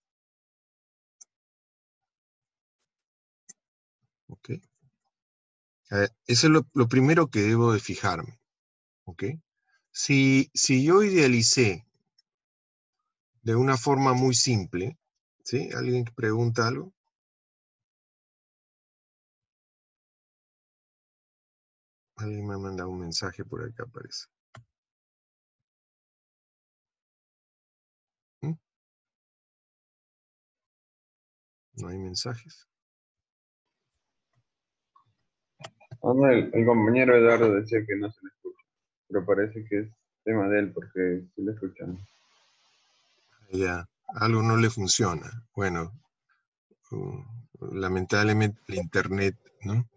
¿ok? Eso es lo primero que debo de fijarme, ¿ok? Si yo idealicé de una forma muy simple, ¿sí? ¿Alguien que pregunta algo? Alguien me ha mandado un mensaje por acá, parece. ¿Mm? ¿No hay mensajes? No, el compañero Eduardo decía que no se le escucha, pero parece que es tema de él porque sí le escuchan. Ya, algo no le funciona. Bueno, lamentablemente el internet, ¿no?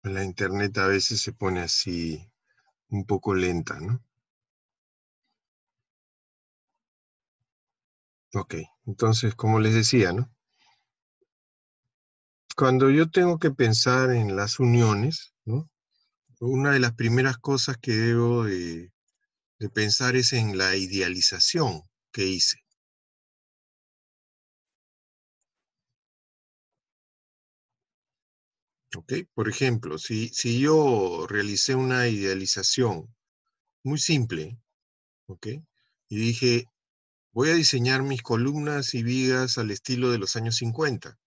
La internet a veces se pone así un poco lenta, ¿no? Ok, entonces, como les decía, ¿no? Cuando yo tengo que pensar en las uniones, ¿no? Una de las primeras cosas que debo de pensar es en la idealización que hice. ¿Ok? Por ejemplo, si yo realicé una idealización muy simple, ¿ok? Y dije, voy a diseñar mis columnas y vigas al estilo de los años 50.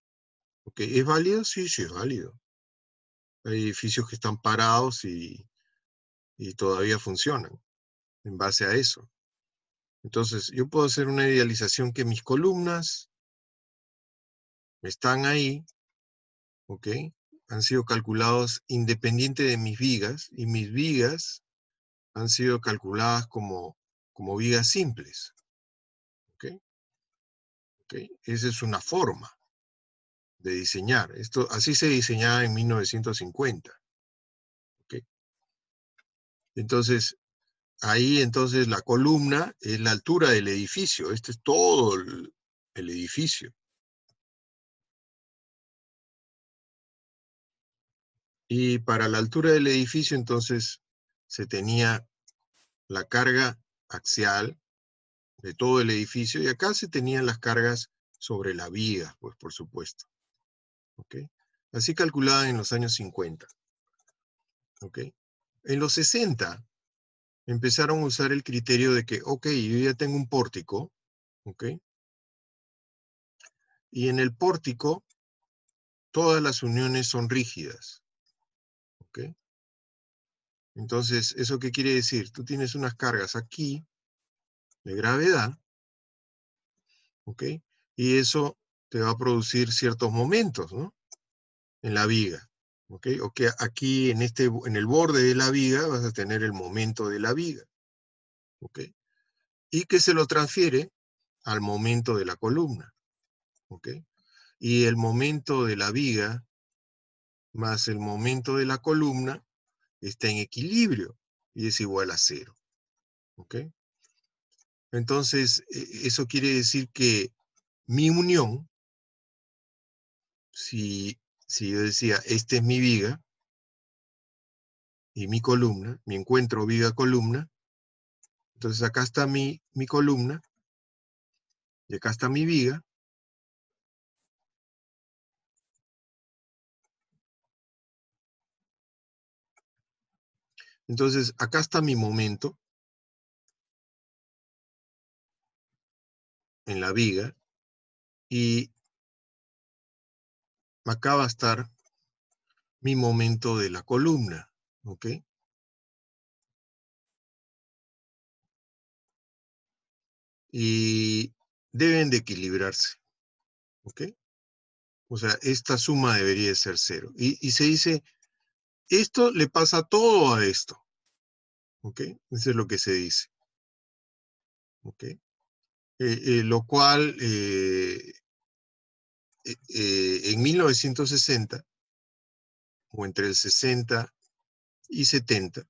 ¿Ok? ¿Es válido? Sí, sí es válido. Hay edificios que están parados y todavía funcionan en base a eso. Entonces, yo puedo hacer una idealización que mis columnas están ahí, ¿ok? Han sido calculados independiente de mis vigas, y mis vigas han sido calculadas como vigas simples, ¿ok? ¿Ok? Esa es una forma de diseñar. Así se diseñaba en 1950, ¿ok? Entonces, ahí entonces la columna es la altura del edificio. Este es todo el edificio. Y para la altura del edificio entonces se tenía la carga axial de todo el edificio y acá se tenían las cargas sobre la viga, pues por supuesto. ¿Ok? Así calculaban en los años 50. ¿Ok? En los 60 empezaron a usar el criterio de que, ok, yo ya tengo un pórtico, ¿ok? Y en el pórtico todas las uniones son rígidas, ¿ok? Entonces, ¿eso qué quiere decir? Tú tienes unas cargas aquí de gravedad, ¿ok? Y eso te va a producir ciertos momentos, ¿no? En la viga, ¿ok? O que aquí en el borde de la viga vas a tener el momento de la viga, ¿ok? Y que se lo transfiere al momento de la columna, ¿ok? Y el momento de la viga más el momento de la columna está en equilibrio y es igual a 0, ¿ok? Entonces, eso quiere decir que mi unión, si yo decía, esta es mi viga y mi columna, mi encuentro viga-columna, Entonces acá está mi columna, y acá está mi viga. Entonces acá está mi momento en la viga, y acá va a estar mi momento de la columna, ¿ok? Y deben de equilibrarse, ¿ok? O sea, esta suma debería ser 0. Y se dice, esto le pasa todo a esto, ¿ok? Eso es lo que se dice, ¿ok? Lo cual, en 1960, o entre el 60 y 70,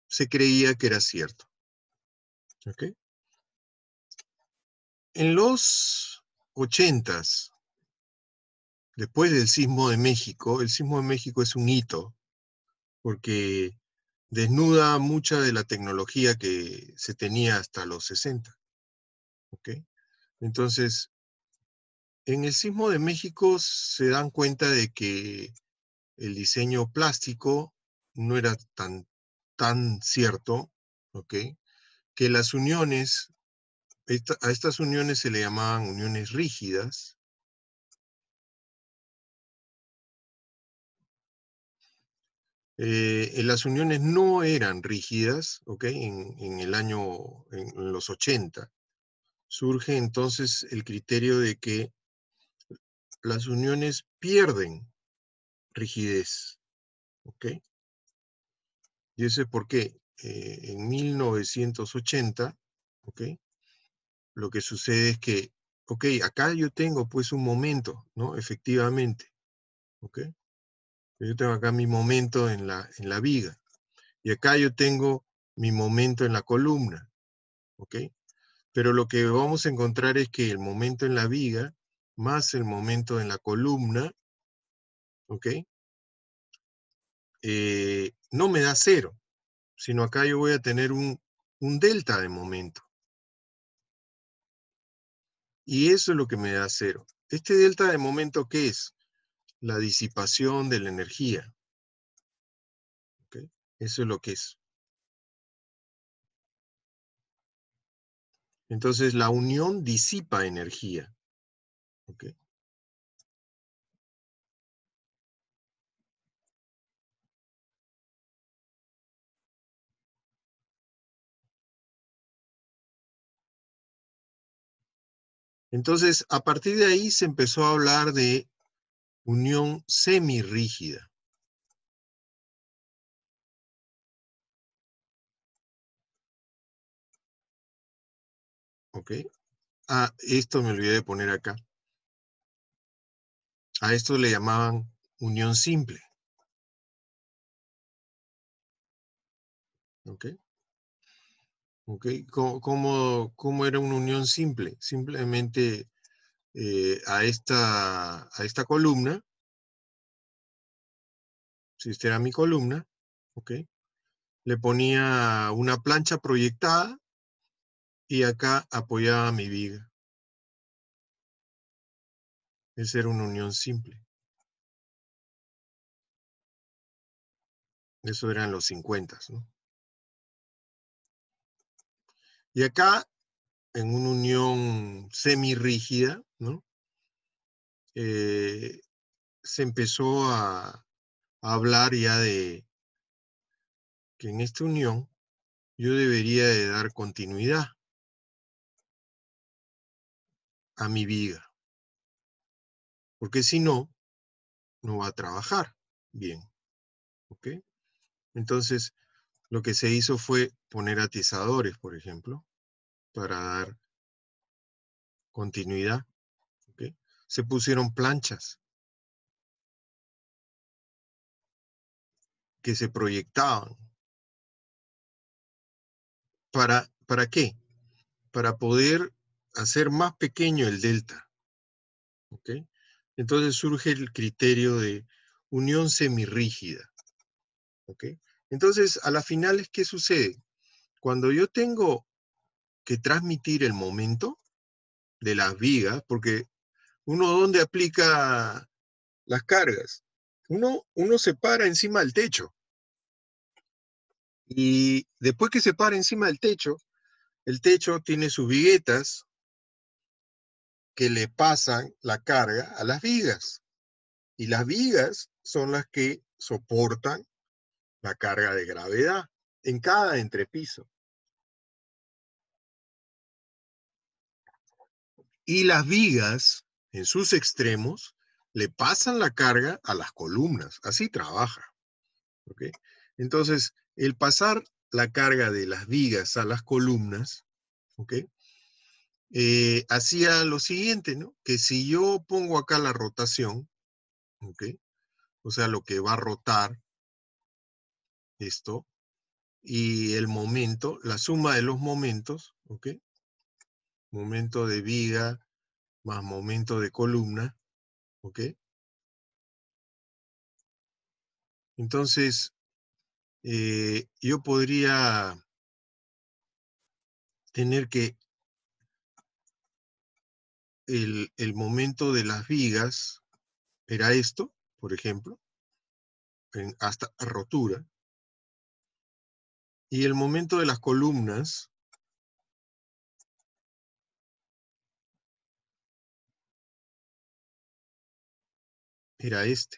se creía que era cierto, ¿ok? En los 80s, después del sismo de México, el sismo de México es un hito, porque desnuda mucha de la tecnología que se tenía hasta los 60, ¿ok? Entonces, en el sismo de México se dan cuenta de que el diseño plástico no era tan cierto, ¿ok? Que las uniones, a estas uniones se le llamaban uniones rígidas. Las uniones no eran rígidas, ¿ok? En los 80, surge entonces el criterio de que las uniones pierden rigidez, ¿ok? Y ese es por qué en 1980, ¿ok? Lo que sucede es que, ok, acá yo tengo pues un momento, ¿no? Efectivamente, ¿ok? Yo tengo acá mi momento en la viga, y acá yo tengo mi momento en la columna, ¿ok? Pero lo que vamos a encontrar es que el momento en la viga más el momento en la columna, ¿ok? No me da 0, sino acá yo voy a tener un delta de momento. Y eso es lo que me da 0. Este delta de momento, ¿qué es? La disipación de la energía. ¿Ok? Eso es lo que es. Entonces la unión disipa energía. ¿Ok? Entonces, a partir de ahí se empezó a hablar de unión semirrígida. ¿Ok? Ah, esto me olvidé de poner acá. A esto le llamaban unión simple. ¿Ok? ¿Ok? ¿Cómo era una unión simple? Simplemente a esta columna, si esta era mi columna, ¿ok? Le ponía una plancha proyectada y acá apoyaba mi viga. Esa era una unión simple. Eso eran los 50, ¿no? Y acá, en una unión semirrígida, ¿no? Se empezó a hablar ya de que en esta unión yo debería de dar continuidad a mi viga, porque si no, no va a trabajar bien, ¿ok? Entonces, lo que se hizo fue poner atizadores, por ejemplo, para dar continuidad, ¿ok? Se pusieron planchas que se proyectaban. ¿Para qué? Para poder hacer más pequeño el delta, ¿ok? Entonces surge el criterio de unión semirrígida, ¿ok? Entonces, a las finales, ¿qué sucede? Cuando yo tengo que transmitir el momento de las vigas, porque uno ¿dónde aplica las cargas? Uno se para encima del techo. Y después que se para encima del techo, el techo tiene sus viguetas que le pasan la carga a las vigas. Y las vigas son las que soportan la carga de gravedad en cada entrepiso. Y las vigas, en sus extremos, le pasan la carga a las columnas. Así trabaja. ¿Okay? Entonces, el pasar la carga de las vigas a las columnas, ¿okay? Hacía lo siguiente, ¿no? Que si yo pongo acá la rotación, ¿okay? O sea, lo que va a rotar esto, y el momento, la suma de los momentos, ¿ok? Momento de viga más momento de columna, ¿ok? Entonces, yo podría tener que el momento de las vigas era esto, por ejemplo, hasta rotura, y el momento de las columnas era este.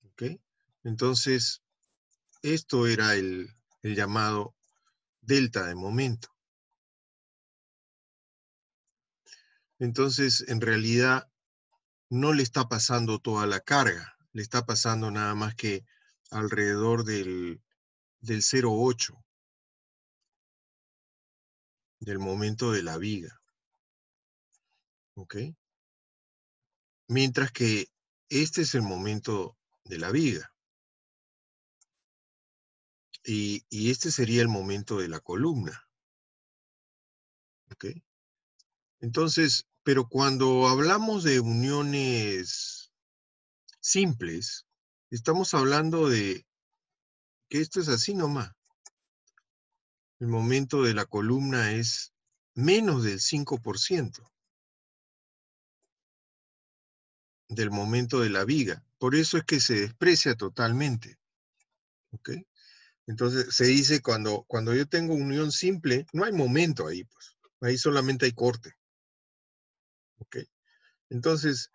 ¿Ok? Entonces, esto era el llamado delta de momento. Entonces, en realidad, no le está pasando toda la carga, le está pasando nada más que alrededor del 0,8 del momento de la viga. ¿Ok? Mientras que este es el momento de la viga. Y este sería el momento de la columna. ¿Ok? Entonces, pero cuando hablamos de uniones simples, estamos hablando de que esto es así nomás. El momento de la columna es menos del 5% del momento de la viga. Por eso es que se desprecia totalmente. ¿Ok? Entonces se dice cuando yo tengo unión simple, no hay momento ahí, pues. Ahí solamente hay corte. ¿Ok? Entonces,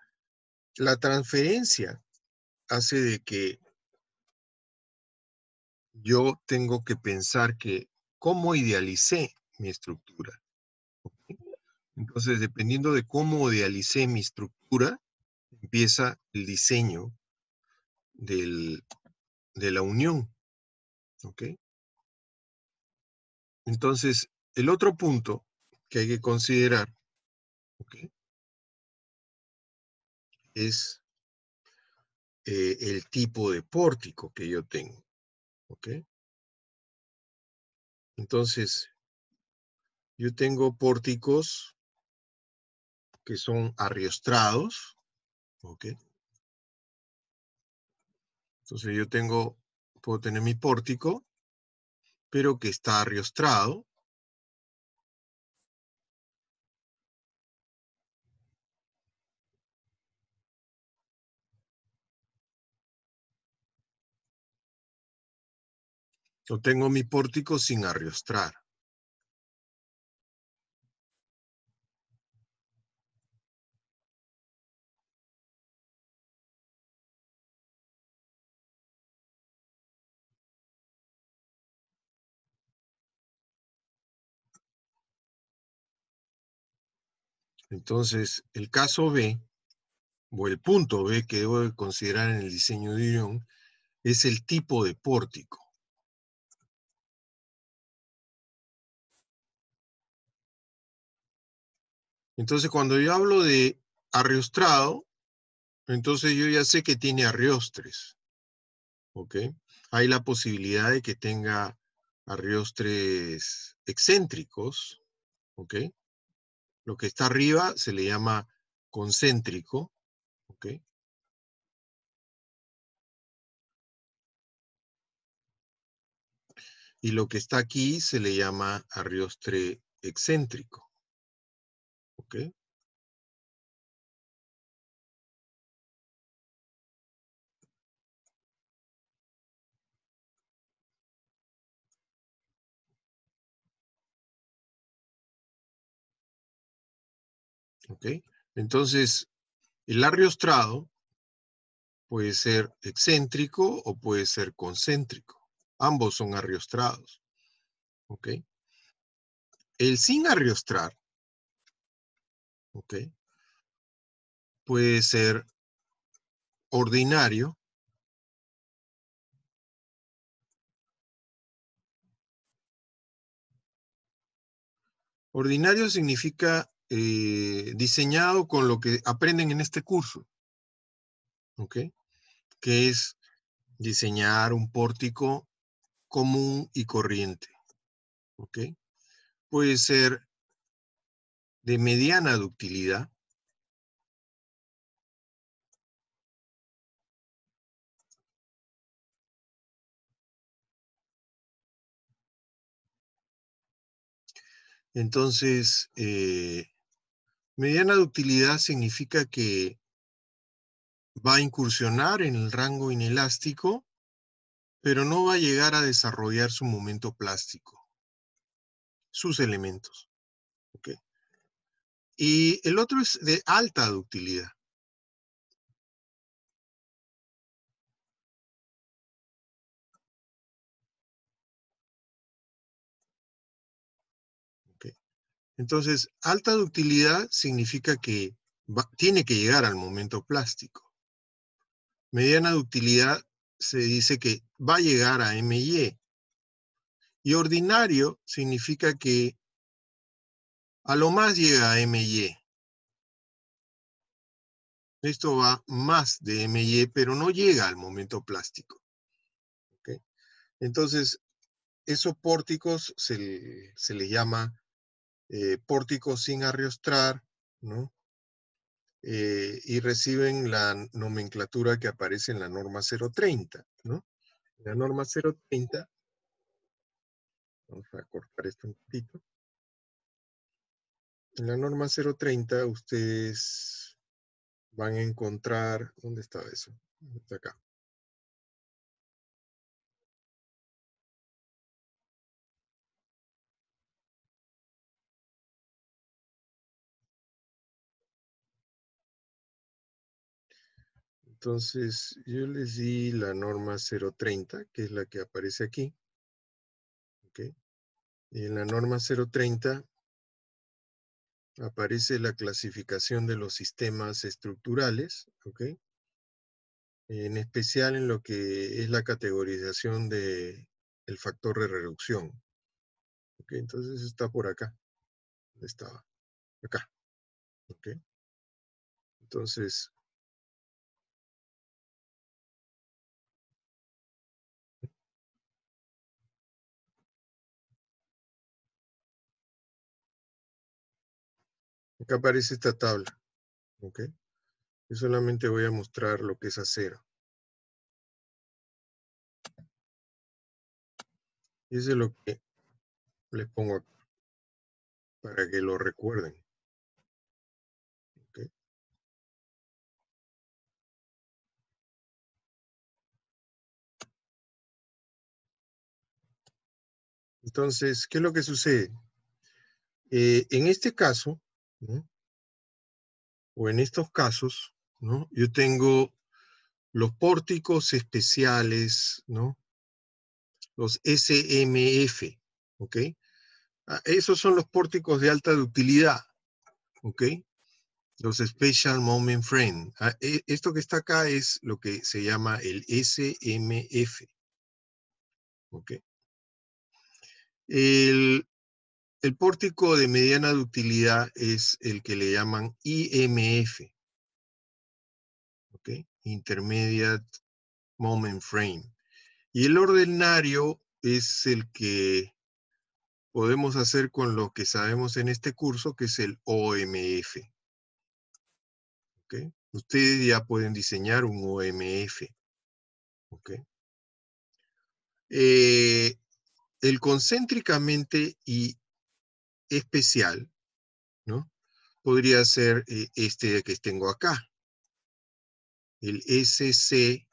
la transferencia hace de que yo tengo que pensar que cómo idealicé mi estructura. ¿Ok? Entonces, dependiendo de cómo idealicé mi estructura, empieza el diseño de la unión. ¿Ok? Entonces, el otro punto que hay que considerar, ¿ok? Es el tipo de pórtico que yo tengo. ¿Ok? Entonces, yo tengo pórticos que son arriostrados. ¿Ok? Entonces yo puedo tener mi pórtico, pero que está arriostrado. O tengo mi pórtico sin arriostrar. Entonces, el caso B, o el punto B que debo de considerar en el diseño de unión, es el tipo de pórtico. Entonces, cuando yo hablo de arriostrado, entonces yo ya sé que tiene arriostres. ¿Ok? Hay la posibilidad de que tenga arriostres excéntricos. ¿Ok? Lo que está arriba se le llama concéntrico. ¿Ok? Y lo que está aquí se le llama arriostre excéntrico. ¿Ok? ¿Ok? Entonces, el arriostrado puede ser excéntrico o puede ser concéntrico. Ambos son arriostrados. ¿Ok? El sin arriostrar, ¿ok?, puede ser ordinario, ordinario significa diseñado con lo que aprenden en este curso, ¿ok?, que es diseñar un pórtico común y corriente, ¿ok? Puede ser de mediana ductilidad, entonces, mediana ductilidad significa que va a incursionar en el rango inelástico, pero no va a llegar a desarrollar su momento plástico, sus elementos, ¿ok? Y el otro es de alta ductilidad. ¿Ok? Entonces, alta ductilidad significa que tiene que llegar al momento plástico. Mediana ductilidad se dice que va a llegar a MY. Y ordinario significa que a lo más llega a MY. Esto va más de MY, pero no llega al momento plástico. ¿Ok? Entonces, esos pórticos se les llama pórticos sin arriostrar, ¿no? Y reciben la nomenclatura que aparece en la norma 030, ¿no? La norma 030, vamos a cortar esto un poquito. En la norma 030 ustedes van a encontrar, ¿dónde está eso? Está acá. Entonces, yo les di la norma 030, que es la que aparece aquí. ¿Ok? Y en la norma 030 aparece la clasificación de los sistemas estructurales, ¿ok?, en especial en lo que es la categorización del factor de reducción. ¿Ok? Entonces está por acá. ¿Dónde estaba? Acá. ¿Ok? Entonces, acá aparece esta tabla. ¿Ok? Yo solamente voy a mostrar lo que es acero. Y eso es lo que les pongo acá, para que lo recuerden. ¿Ok? Entonces, ¿qué es lo que sucede? En este caso, ¿no?, o en estos casos, ¿no?, yo tengo los pórticos especiales, ¿no?, los SMF, ¿ok? Esos son los pórticos de alta ductilidad, ¿ok? Los Special Moment Frame. Esto que está acá es lo que se llama el SMF, ¿ok? El pórtico de mediana ductilidad es el que le llaman IMF, ¿ok? Intermediate Moment Frame. Y el ordinario es el que podemos hacer con lo que sabemos en este curso, que es el OMF. ¿Ok? Ustedes ya pueden diseñar un OMF. ¿Ok? el concéntricamente y especial, ¿no? Podría ser este que tengo acá, el SCBF,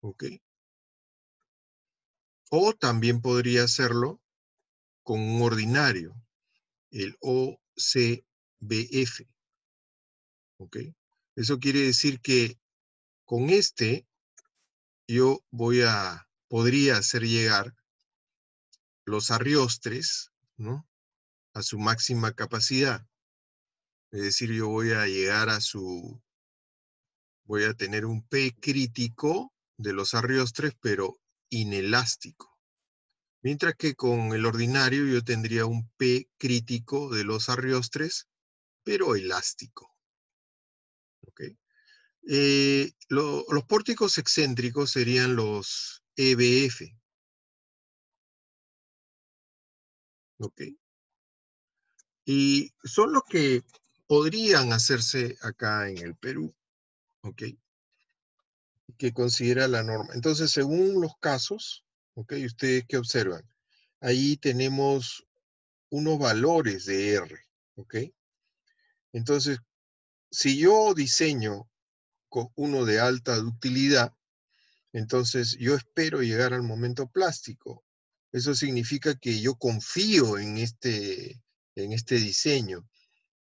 ¿ok? O también podría hacerlo con un ordinario, el OCBF, ¿ok? Eso quiere decir que con este yo podría hacer llegar los arriostres, ¿no?, a su máxima capacidad. Es decir, yo voy a llegar voy a tener un P crítico de los arriostres, pero inelástico. Mientras que con el ordinario yo tendría un P crítico de los arriostres, pero elástico. ¿Ok? Los pórticos excéntricos serían los EBF. ¿Ok? Y son los que podrían hacerse acá en el Perú. ¿Ok? Que considera la norma. Entonces, según los casos, ¿ok? ¿Ustedes qué observan? Ahí tenemos unos valores de R, ¿ok? Entonces, si yo diseño con uno de alta ductilidad, entonces yo espero llegar al momento plástico. Eso significa que yo confío en este diseño,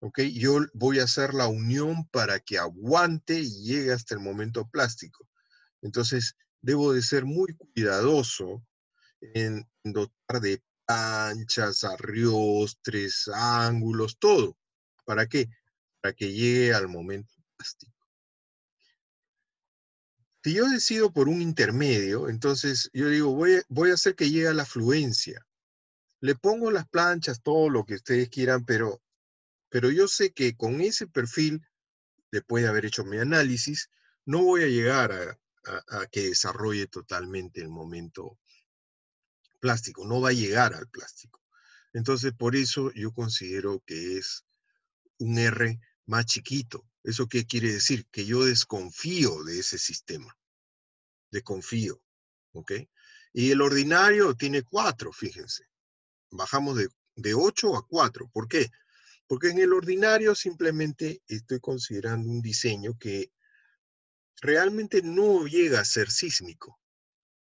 ¿ok? Yo voy a hacer la unión para que aguante y llegue hasta el momento plástico. Entonces, debo de ser muy cuidadoso en dotar de planchas, arriostres, ángulos, todo. ¿Para qué? Para que llegue al momento plástico. Si yo decido por un intermedio, entonces yo digo, voy a hacer que llegue a la fluencia. Le pongo las planchas, todo lo que ustedes quieran, pero yo sé que con ese perfil, después de haber hecho mi análisis, no voy a llegar a que desarrolle totalmente el momento plástico, no va a llegar al plástico. Entonces, por eso yo considero que es un R más chiquito. ¿Eso qué quiere decir? Que yo desconfío de ese sistema. Desconfío, ¿ok? Y el ordinario tiene 4, fíjense. Bajamos de 8 a 4. ¿Por qué? Porque en el ordinario simplemente estoy considerando un diseño que realmente no llega a ser sísmico,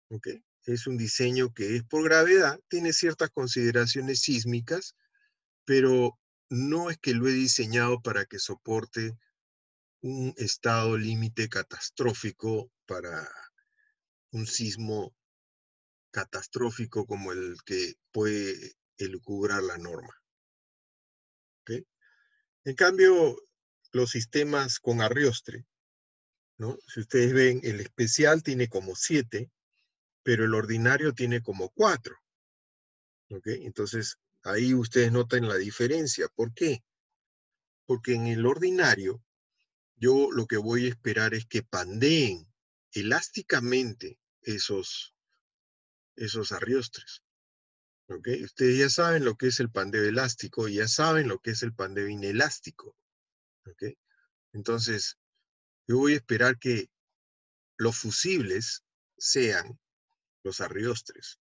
¿ok? Es un diseño que es por gravedad, tiene ciertas consideraciones sísmicas, pero no es que lo he diseñado para que soporte un estado límite catastrófico para un sismo catastrófico como el que puede elucubrar la norma. ¿Okay? En cambio, los sistemas con arriostre, ¿no? Si ustedes ven, el especial tiene como 7, pero el ordinario tiene como 4. ¿Okay? Entonces, ahí ustedes notan la diferencia. ¿Por qué? Porque en el ordinario, yo lo que voy a esperar es que pandeen elásticamente esos arriostres. ¿Okay? Ustedes ya saben lo que es el pandeo elástico y ya saben lo que es el pandeo inelástico. ¿Okay? Entonces, yo voy a esperar que los fusibles sean los arriostres.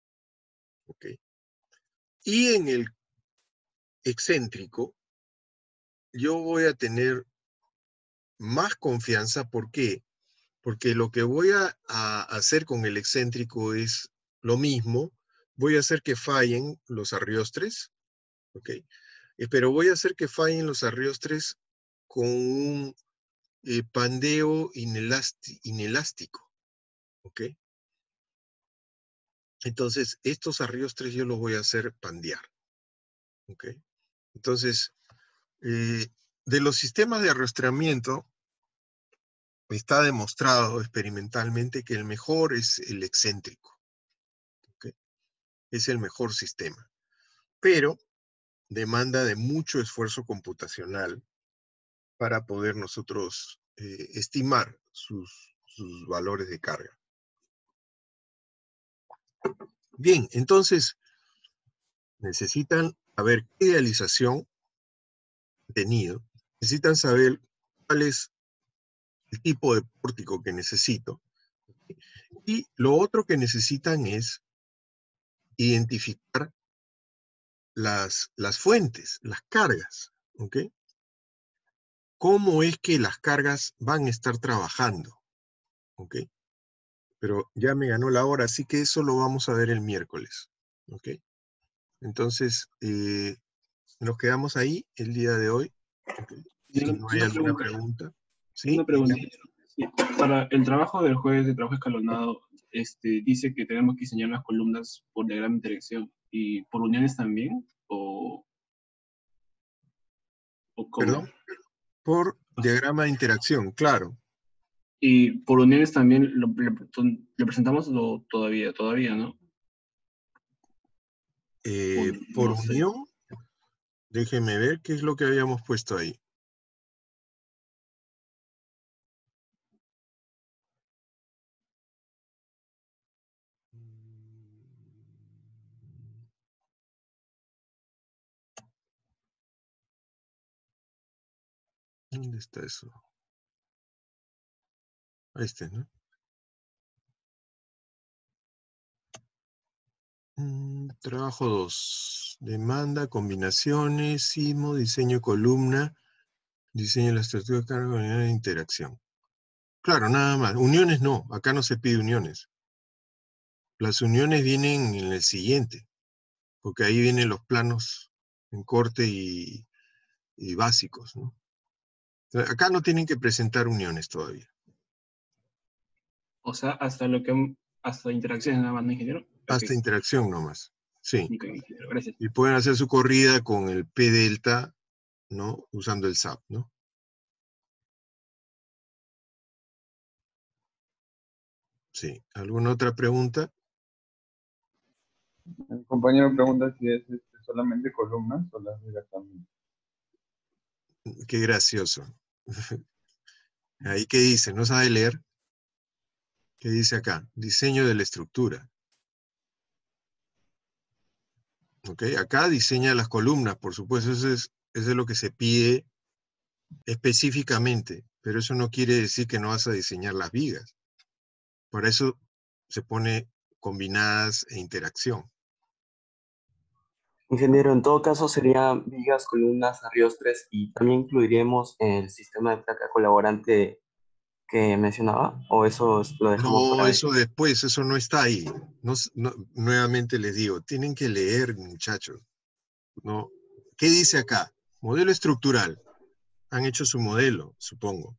¿Okay? Y en el excéntrico, yo voy a tener más confianza. ¿Por qué? Porque lo que voy a hacer con el excéntrico es lo mismo. Voy a hacer que fallen los arriostres, ¿ok? Pero voy a hacer que fallen los arriostres con un pandeo inelástico, ¿ok? Entonces, estos arriostres yo los voy a hacer pandear, ¿ok? Entonces, de los sistemas de arrastramiento, está demostrado experimentalmente que el mejor es el excéntrico, ¿ok? Es el mejor sistema, pero demanda de mucho esfuerzo computacional para poder nosotros estimar sus valores de carga. Bien, entonces necesitan saber qué idealización han tenido, necesitan saber cuál es el tipo de pórtico que necesito Y lo otro que necesitan es identificar las fuentes, las cargas, ¿ok? ¿Cómo es que las cargas van a estar trabajando? ¿Ok? Pero ya me ganó la hora, así que eso lo vamos a ver el miércoles, ¿ok? Entonces, nos quedamos ahí el día de hoy. ¿Okay? Si no hay alguna pregunta. ¿Sí? Una pregunta. Sí. Para el trabajo del jueves de trabajo escalonado, dice que tenemos que diseñar las columnas por diagrama de interacción. ¿Y por uniones también? ¿O cómo? Perdón, por diagrama de interacción, claro. Y por uniones también lo presentamos todavía, ¿no? Por No sé. unión, déjeme ver qué es lo que habíamos puesto ahí. ¿Dónde está eso? ¿No? Trabajo 2. Demanda, combinaciones, sismo, diseño de columna, diseño de la estructura de carga, unidad de interacción. Claro, nada más. Uniones no, acá no se pide uniones. Las uniones vienen en el siguiente, porque ahí vienen los planos en corte y básicos, ¿no? Acá no tienen que presentar uniones todavía. O sea, hasta interacciones nada más, ¿no, ingeniero? Hasta Okay. interacción nomás. Sí. Okay, ingeniero, gracias. Y pueden hacer su corrida con el P delta, ¿no? Usando el SAP, ¿no? Sí. ¿Alguna otra pregunta? El compañero pregunta si es solamente columnas o las vigas también. Qué gracioso. Ahí, ¿qué dice? ¿No sabe leer? ¿Qué dice acá? Diseño de la estructura. ¿Ok? Acá diseña las columnas, por supuesto, eso es lo que se pide específicamente, pero eso no quiere decir que no vas a diseñar las vigas. Por eso se pone combinadas e interacción. Ingeniero, en todo caso serían vigas, columnas, arriostres y también incluiríamos el sistema de placa colaborante que mencionaba, o eso lo dejamos No, para eso después, eso no está ahí. Nuevamente les digo, tienen que leer, muchachos. ¿No? ¿Qué dice acá? Modelo estructural. Han hecho su modelo, supongo.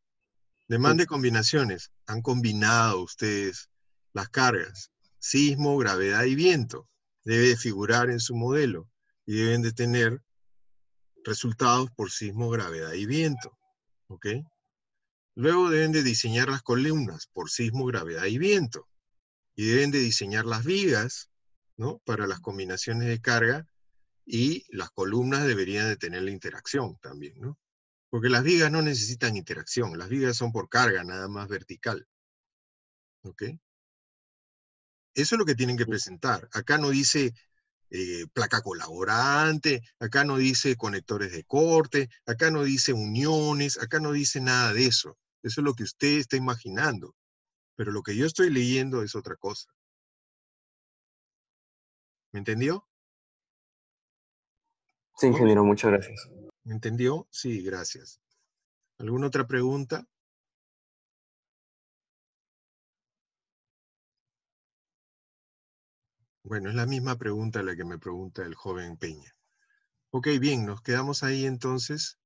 Demanda de combinaciones. Han combinado ustedes las cargas. Sismo, gravedad y viento. Debe de figurar en su modelo. Y deben de tener resultados por sismo, gravedad y viento. ¿Ok? Luego deben de diseñar las columnas por sismo, gravedad y viento. Y deben de diseñar las vigas, ¿no? Para las combinaciones de carga, y las columnas deberían de tener la interacción también, ¿no? Porque las vigas no necesitan interacción, las vigas son por carga, nada más vertical. ¿Ok? Eso es lo que tienen que presentar. Acá no dice placa colaborante, acá no dice conectores de corte, acá no dice uniones, acá no dice nada de eso. Eso es lo que usted está imaginando. Pero lo que yo estoy leyendo es otra cosa. ¿Me entendió? Sí, ingeniero, muchas gracias. ¿Me entendió? Sí, gracias. ¿Alguna otra pregunta? Bueno, es la misma pregunta la que me pregunta el joven Peña. Ok, bien, nos quedamos ahí entonces.